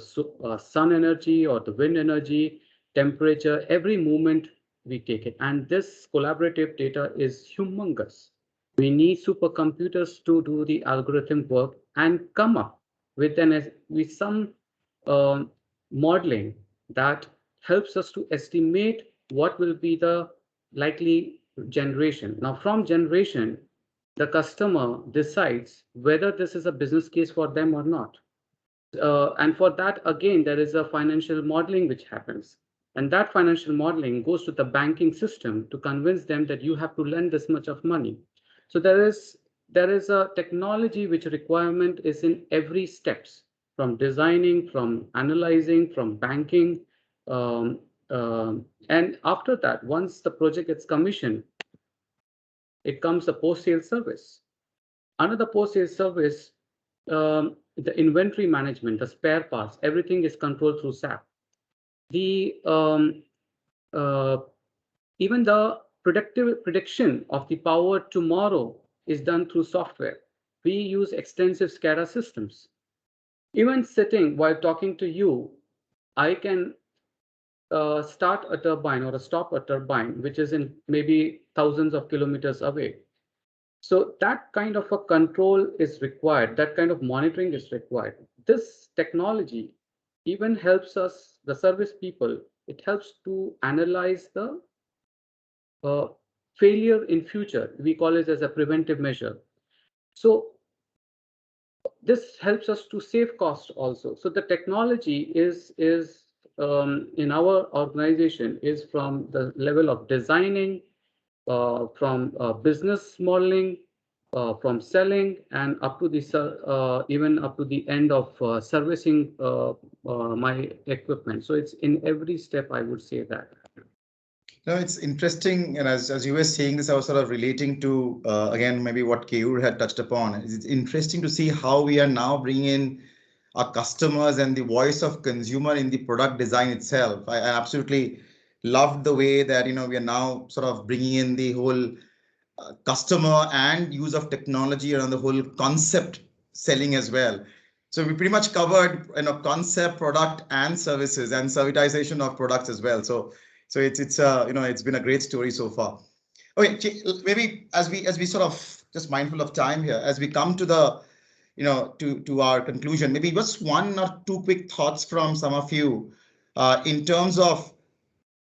sun energy or the wind energy, temperature, every moment we take it. And this collaborative data is humongous. We need supercomputers to do the algorithm work and come up with some modeling that helps us to estimate what will be the likely generation. Now, from generation, the customer decides whether this is a business case for them or not. And for that, again, there is a financial modeling which happens. And that financial modeling goes to the banking system to convince them that you have to lend this much of money. So there is a technology which requirement is in every steps. from designing, from analyzing, from banking. Um, and after that, once the project gets commissioned, it comes a post-sale service. Another post-sale service, the inventory management, the spare parts, everything is controlled through SAP. The uh, even the prediction of the power tomorrow is done through software. We use extensive SCADA systems. Even sitting while talking to you, I can start a turbine or stop a turbine, which is in maybe thousands of kilometers away. So that kind of a control is required. That kind of monitoring is required. This technology even helps us, the service people, it helps to analyze the failure in future. We call it as a preventive measure. So this helps us to save cost also. So the technology is in our organization is from the level of designing, from business modeling, from selling, and up to the even up to the end of servicing my equipment. So it's in every step, I would say that.
No, it's interesting, and as you were saying this, I was sort of relating to again maybe what Keyur had touched upon. It's interesting to see how we are now bringing in our customers and the voice of consumer in the product design itself. I absolutely loved the way that we are now sort of bringing in the whole customer and use of technology around the whole concept selling as well. So we pretty much covered concept, product, and services, and servitization of products as well. So it's been a great story so far. Okay, maybe as we sort of just mindful of time here, as we come to the to our conclusion, maybe just one or two quick thoughts from some of you in terms of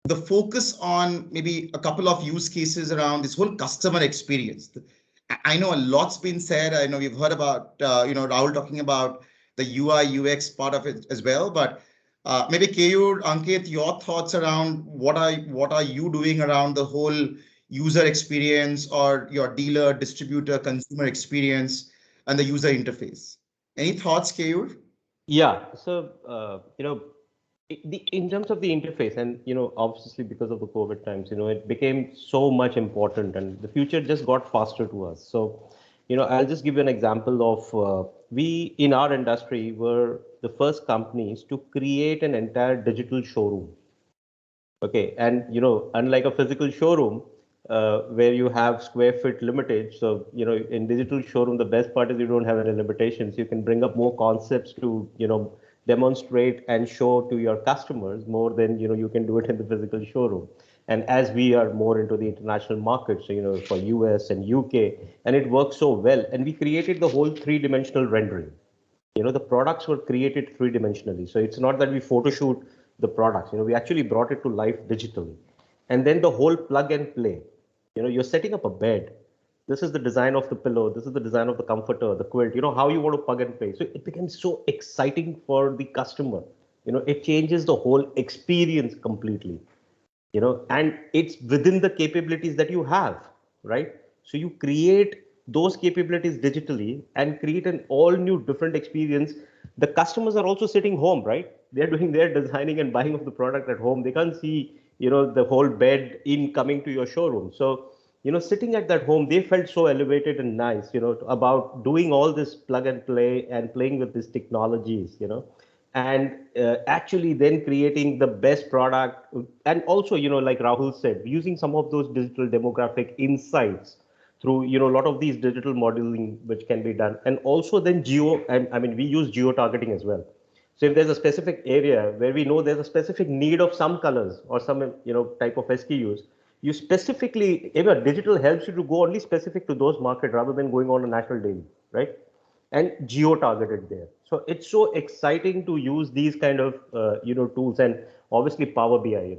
the focus on maybe a couple of use cases around this whole customer experience. I know a lot's been said. I know we've heard about Rahul talking about the UI UX part of it as well, but maybe Keyur, Ankit, your thoughts around what are you doing around the whole user experience or your dealer, distributor, consumer experience and the user interface. Any thoughts, Keyur?
Yeah, so in terms of the interface, and obviously because of the COVID times, it became so much important, and the future just got faster to us. So I'll just give you an example of we in our industry were the first companies to create an entire digital showroom. Okay, and unlike a physical showroom where you have square foot limited, so in digital showroom the best part is you don't have any limitations. You can bring up more concepts to demonstrate and show to your customers more than you can do it in the physical showroom. And as we are more into the international markets, so for US and UK, and it works so well, and we created the whole three-dimensional rendering. The products were created three-dimensionally. So it's not that we photoshoot the products, we actually brought it to life digitally. And then the whole plug and play, you're setting up a bed. This is the design of the pillow. This is the design of the comforter, the quilt, how you want to plug and play. So it becomes so exciting for the customer. It changes the whole experience completely, and it's within the capabilities that you have, right? So you create those capabilities digitally and create an all new different experience. The customers are also sitting home, right? They're doing their designing and buying of the product at home. They can't see, the whole bed in coming to your showroom. So, sitting at that home, they felt so elevated and nice, about doing all this plug and play and playing with these technologies, and actually then creating the best product. And also, like Rahul said, using some of those digital demographic insights through a lot of these digital modeling which can be done. And also then and I mean we use geo targeting as well. So if there's a specific area where we know there's a specific need of some colors or some type of SKUs, you specifically, digital helps you to go only specific to those markets rather than going on a national daily, right? And geo targeted there. So it's so exciting to use these kind of tools. And obviously Power BI,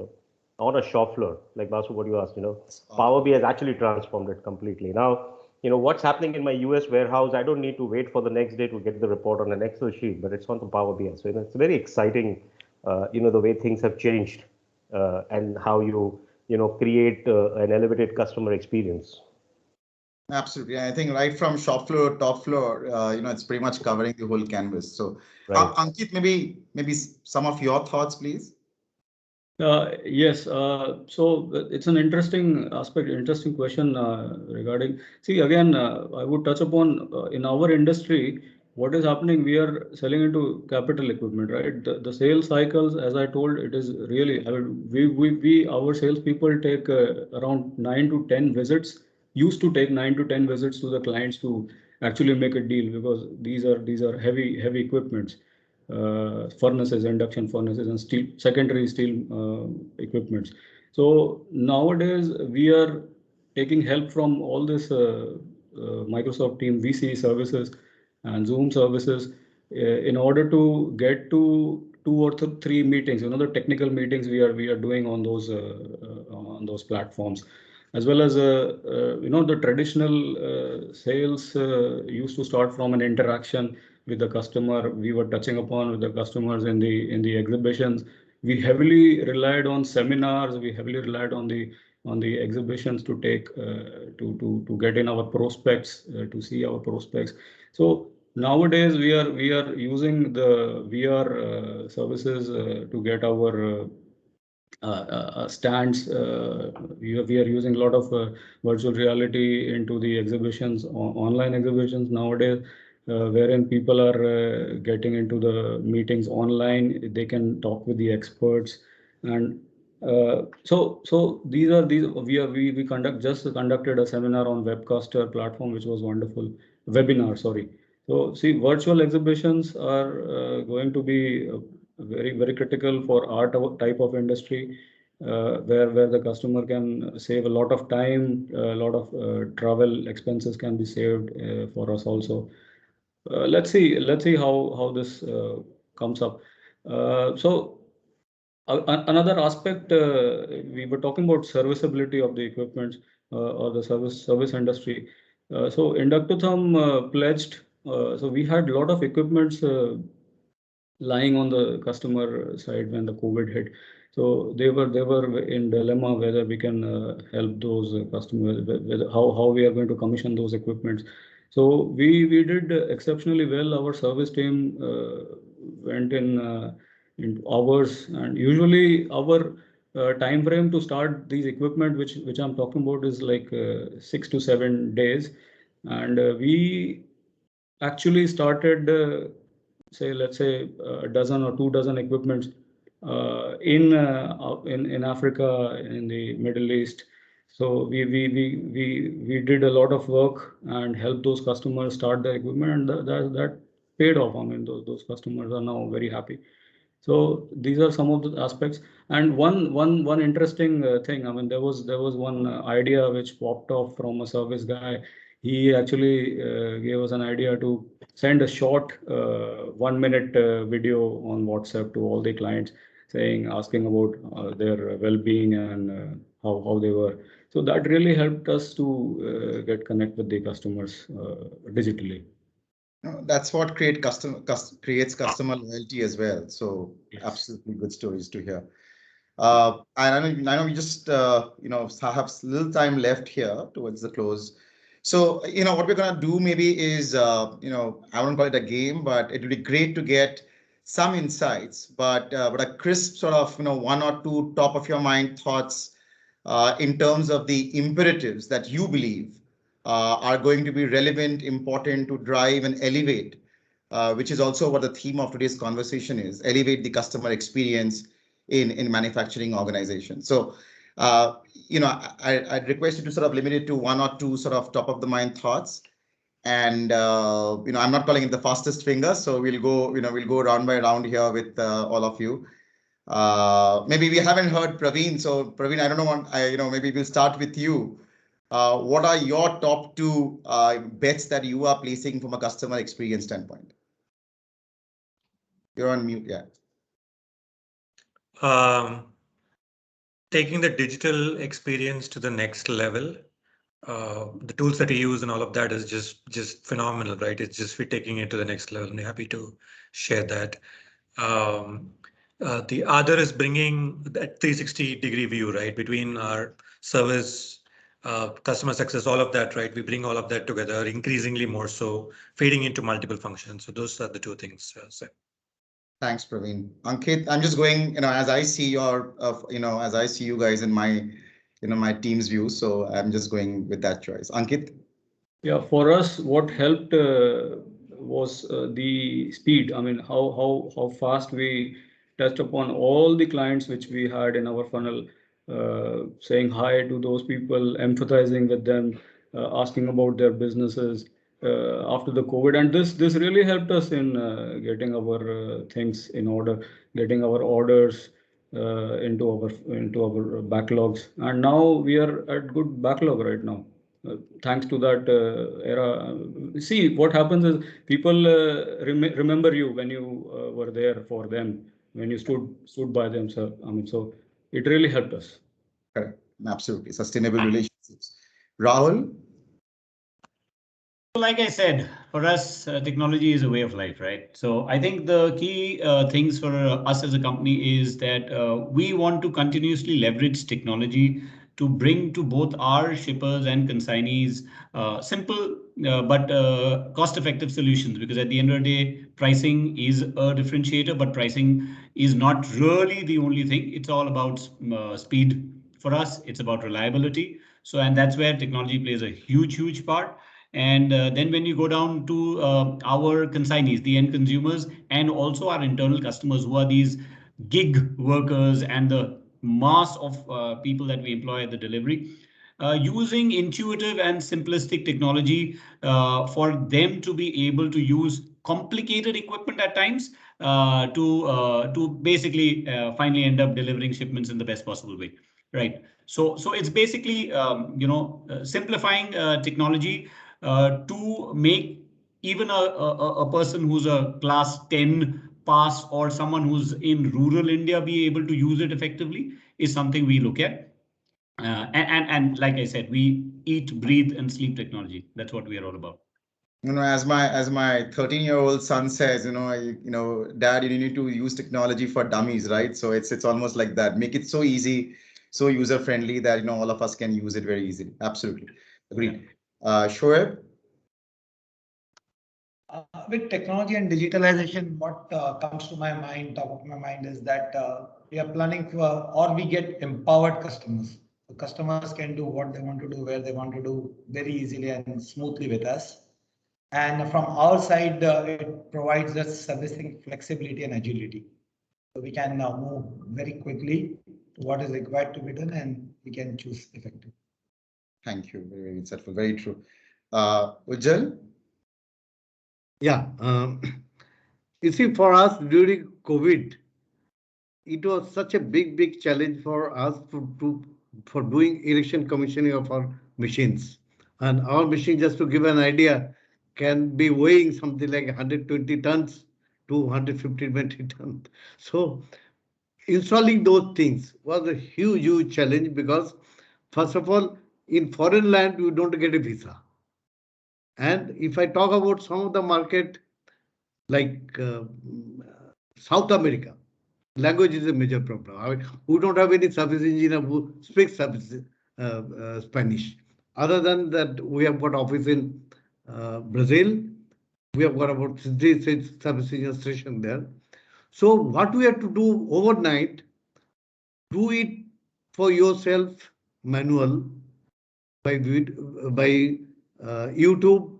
on a shop floor, like Basu, what you asked, Power BI has actually transformed it completely. Now, what's happening in my US warehouse, I don't need to wait for the next day to get the report on an Excel sheet, but it's on the Power BI. So it's very exciting, the way things have changed and how you create an elevated customer experience.
Absolutely. I think right from shop floor, top floor, it's pretty much covering the whole canvas. So,
Right.
Ankit, maybe some of your thoughts, please.
Yes, so it's an interesting aspect, interesting question regarding. See, again, I would touch upon in our industry, what is happening. We are selling into capital equipment, right? The sales cycles, as I told, it is really. I mean, we our salespeople take around 9 to 10 visits. Used to take 9 to 10 visits to the clients to actually make a deal, because these are heavy equipments, furnaces, induction furnaces, and steel, secondary steel equipments. So nowadays we are taking help from all this Microsoft Team VC services and Zoom services in order to get to 2 or 3 meetings. The technical meetings we are doing on those platforms, as well as the traditional sales used to start from an interaction with the customer. We were touching upon with the customers in the exhibitions. We heavily relied on seminars. We heavily relied on the exhibitions to take to get in our prospects, to see our prospects. So nowadays we are using the VR services to get our stands. We are using a lot of virtual reality into the exhibitions, online exhibitions nowadays, wherein people are getting into the meetings online. They can talk with the experts, and so these we conducted a seminar on Webcaster platform, which was wonderful. Webinar, sorry. So see, virtual exhibitions are going to be very critical for our type of industry, where the customer can save a lot of time, a lot of travel expenses can be saved for us also. Let's see how this comes up. So another aspect, we were talking about serviceability of the equipment, or the service industry. So Inductothum pledged. So we had a lot of equipments lying on the customer side when the COVID hit. So they were in dilemma whether we can help those customers, whether, how we are going to commission those equipments. So we did exceptionally well. Our service team went in hours, and usually our time frame to start these equipment, which I'm talking about, is like 6 to 7 days, and we actually started say, let's say, a dozen or 2 dozen equipments in Africa, in the Middle East. So we did a lot of work and helped those customers start their equipment, and that paid off. I mean, those customers are now very happy. So these are some of the aspects. And one interesting thing. I mean, there was one idea which popped off from a service guy. He actually gave us an idea to send a short 1 minute video on WhatsApp to all the clients, asking about their well-being and how they were. So that really helped us to get connect with the customers digitally.
That's what creates customer loyalty as well. So yes, absolutely good stories to hear. And I know we just have little time left here towards the close. So what we're gonna do maybe is I wouldn't call it a game, but it would be great to get some insights, but a crisp sort of 1 or 2 top of your mind thoughts in terms of the imperatives that you believe are going to be relevant, important to drive and elevate, which is also what the theme of today's conversation is: elevate the customer experience in manufacturing organizations. So, I'd request you to sort of limit it to 1 or 2 sort of top of the mind thoughts. And I'm not calling it the fastest finger, so we'll go round by round here with all of you. Maybe we haven't heard Praveen. So Praveen, I don't know, maybe we'll start with you. What are your top 2 bets that you are placing from a customer experience standpoint? You're on mute, yeah.
Taking the digital experience to the next level. The tools that we use and all of that is just phenomenal, right? It's just we're taking it to the next level, and we're happy to share that. The other is bringing that 360-degree view, right, between our service customer success, all of that, right? We bring all of that together, increasingly more so, feeding into multiple functions. So those are the two things.
Thanks, Praveen. Ankit, I'm just going, as I see as I see you guys in my, my team's view. So I'm just going with that choice. Ankit?
Yeah, for us, what helped was the speed. I mean, how fast we touched upon all the clients which we had in our funnel, saying hi to those people, empathizing with them, asking about their businesses after the COVID, and this really helped us in getting our things in order, getting our orders into our backlogs, and now we are at good backlog right now. Thanks to that era. See, what happens is people remember you when you were there for them, when you stood by them. So I mean, so it really helped us.
Correct. Absolutely. Sustainable relationships. Rahul?
Like I said, for us, technology is a way of life, right? So I think the key things for us as a company is that we want to continuously leverage technology to bring to both our shippers and consignees simple but cost-effective solutions. Because at the end of the day, pricing is a differentiator, but pricing is not really the only thing. It's all about speed for us. It's about reliability. So, and that's where technology plays a huge part. And then when you go down to our consignees, the end consumers, and also our internal customers who are these gig workers and the mass of people that we employ at the delivery, using intuitive and simplistic technology for them to be able to use complicated equipment at times to basically finally end up delivering shipments in the best possible way, right? So it's basically simplifying technology to make even a person who's a class 10 pass or someone who's in rural India be able to use it effectively is something we look at. And like I said, we eat, breathe, and sleep technology. That's what we are all about.
As my 13-year-old son says, Dad, you need to use technology for dummies, right? So it's almost like that. Make it so easy, so user friendly that all of us can use it very easily. Absolutely. Agreed. Shoaib?
With technology and digitalization, what comes to my mind, top of my mind, is that we are planning for, or we get empowered customers. So customers can do what they want to do, where they want to do, very easily and smoothly with us. And from our side, it provides us servicing flexibility and agility. So we can now move very quickly to what is required to be done, and we can choose effectively.
Thank you. Very insightful. Very true. Ujjal?
Yeah. You see, for us during COVID, it was such a big challenge for us for doing erection commissioning of our machines. And our machine, just to give an idea, can be weighing something like 120 tons to 150 metric tons. So installing those things was a huge challenge because, first of all, in foreign land, you don't get a visa. And if I talk about some of the market, like South America, language is a major problem. I mean, we don't have any service engineer who speaks Spanish. Other than that, we have got office in Brazil. We have got about 6 service engineer station there. So what we have to do overnight, do it for yourself manual by YouTube,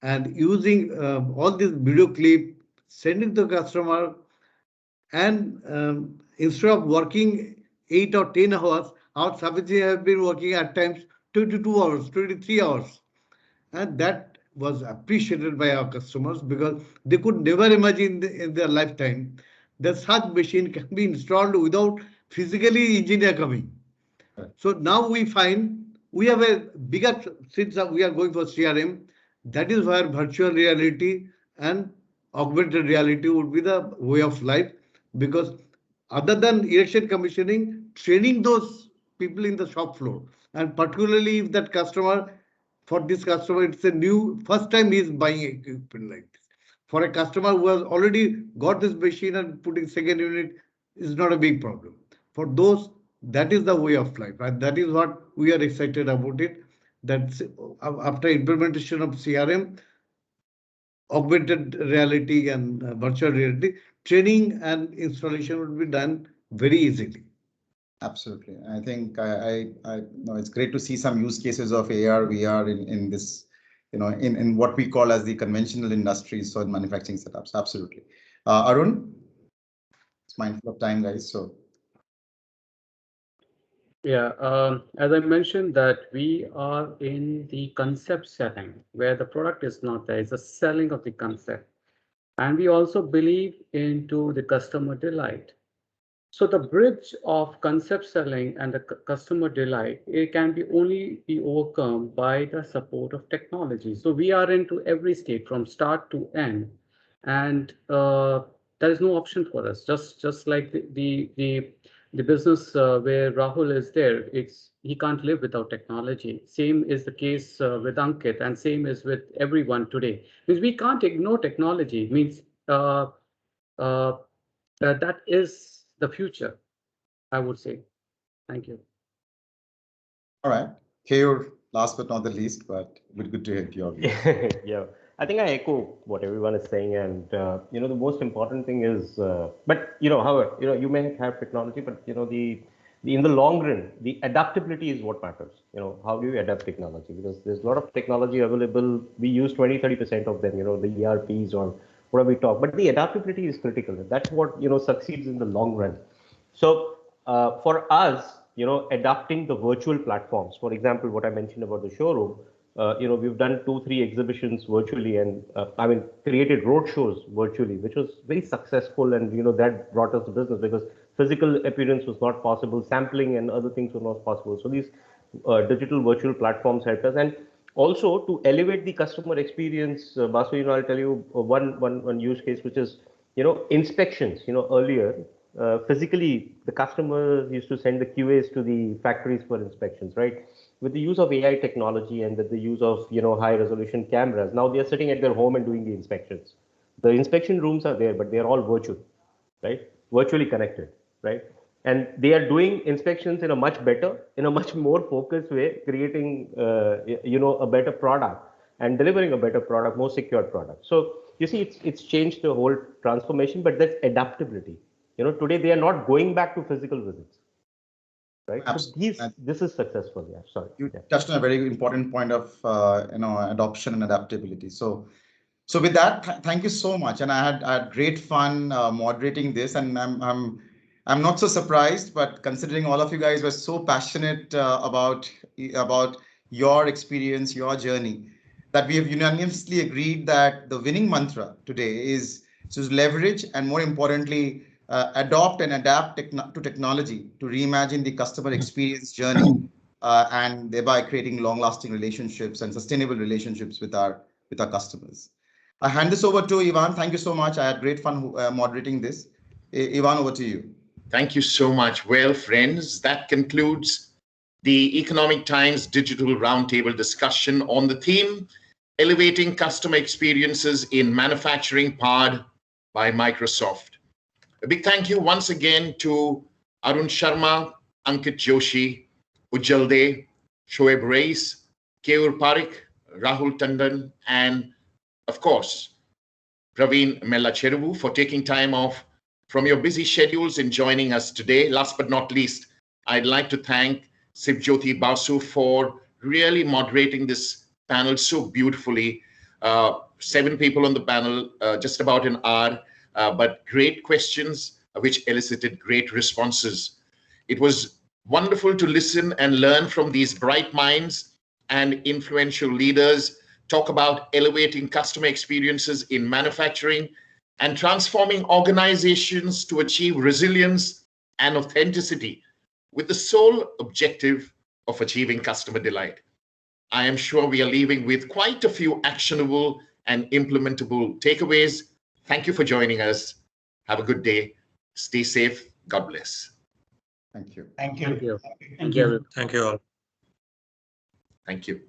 and using all this video clip, sending the customer, and instead of working 8 or 10 hours, our services have been working at times 22 hours, 23 hours. And that was appreciated by our customers because they could never imagine in their lifetime that such machine can be installed without physically engineer coming. So now we find we have a bigger, since we are going for CRM, that is where virtual reality and augmented reality would be the way of life, because other than erection commissioning, training those people in the shop floor, and particularly if that customer, for this customer, it's a new first time he is buying equipment like this. For a customer who has already got this machine and putting second unit is not a big problem. For those That is the way of life, and that is what we are excited about it. That after implementation of CRM, augmented reality and virtual reality, training and installation will be done very easily.
Absolutely. I think no, it's great to see some use cases of AR, VR in this, in what we call as the conventional industries, so in manufacturing setups. Absolutely. Arun, it's mindful of time, guys. So.
Yeah, as I mentioned that we are in the concept selling where the product is not there, it's a selling of the concept. And we also believe into the customer delight. So the bridge of concept selling and the customer delight, it can only be overcome by the support of technology. So we are into every state from start to end, and there is no option for us. Just like the business where Rahul is there, he can't live without technology. Same is the case with Ankit, and same is with everyone today. Means we can't ignore technology. Means that is the future, I would say. Thank you.
All right. Keyur, last but not the least, but good to hear your views.
Yeah, I think I echo what everyone is saying, and the most important thing is, but however, you may have technology, but the in the long run, the adaptability is what matters. How do you adapt technology? Because there's a lot of technology available. We use 20-30% of them. The ERPs or whatever we talk, but the adaptability is critical. That's what succeeds in the long run. So for us, adapting the virtual platforms, for example, what I mentioned about the showroom, we've done 2-3 exhibitions virtually, and created road shows virtually, which was very successful, and that brought us the business because physical appearance was not possible, sampling and other things were not possible. So these digital virtual platforms helped us, and also to elevate the customer experience. Basu, I'll tell you one use case, which is inspections. Earlier, physically, the customers used to send the QAs to the factories for inspections, right? With the use of AI technology and with the use of high resolution cameras, now they are sitting at their home and doing the inspections. The inspection rooms are there, but they are all virtual, right? Virtually connected, right? And they are doing inspections in a much more focused way, creating a better product and delivering a better product, more secure product. So you see, it's changed the whole transformation, but that's adaptability. Today they are not going back to physical visits, right?
Absolutely.
So this is successful. Yeah, sorry.
You touched on a very important point of adoption and adaptability. So with that, thank you so much, and I had great fun moderating this, and I'm not so surprised, but considering all of you guys were so passionate about your experience, your journey, that we have unanimously agreed that the winning mantra today is to leverage and, more importantly, adopt and adapt to technology to reimagine the customer experience journey, and thereby creating long-lasting relationships and sustainable relationships with our customers. I hand this over to Ivan. Thank you so much. I had great fun moderating this. Ivan, over to you.
Thank you so much. Well, friends, that concludes the Economic Times Digital Roundtable discussion on the theme, Elevating Customer Experiences in Manufacturing, powered by Microsoft. A big thank you once again to Arun Sharma, Ankit Joshi, Ujjal De, Shoaib Reis, Keyur Parikh, Rahul Tandon, and of course, Praveen Mellacheruvu, for taking time off from your busy schedules and joining us today. Last but not least, I'd like to thank Sibjyoti Basu for really moderating this panel so beautifully. 7 people on the panel, just about an hour, but great questions which elicited great responses. It was wonderful to listen and learn from these bright minds and influential leaders talk about elevating customer experiences in manufacturing and transforming organizations to achieve resilience and authenticity with the sole objective of achieving customer delight. I am sure we are leaving with quite a few actionable and implementable takeaways. Thank you for joining us. Have a good day. Stay safe. God bless.
Thank you.
Thank you.
Thank you.
Thank you.
Thank you all.
Thank you.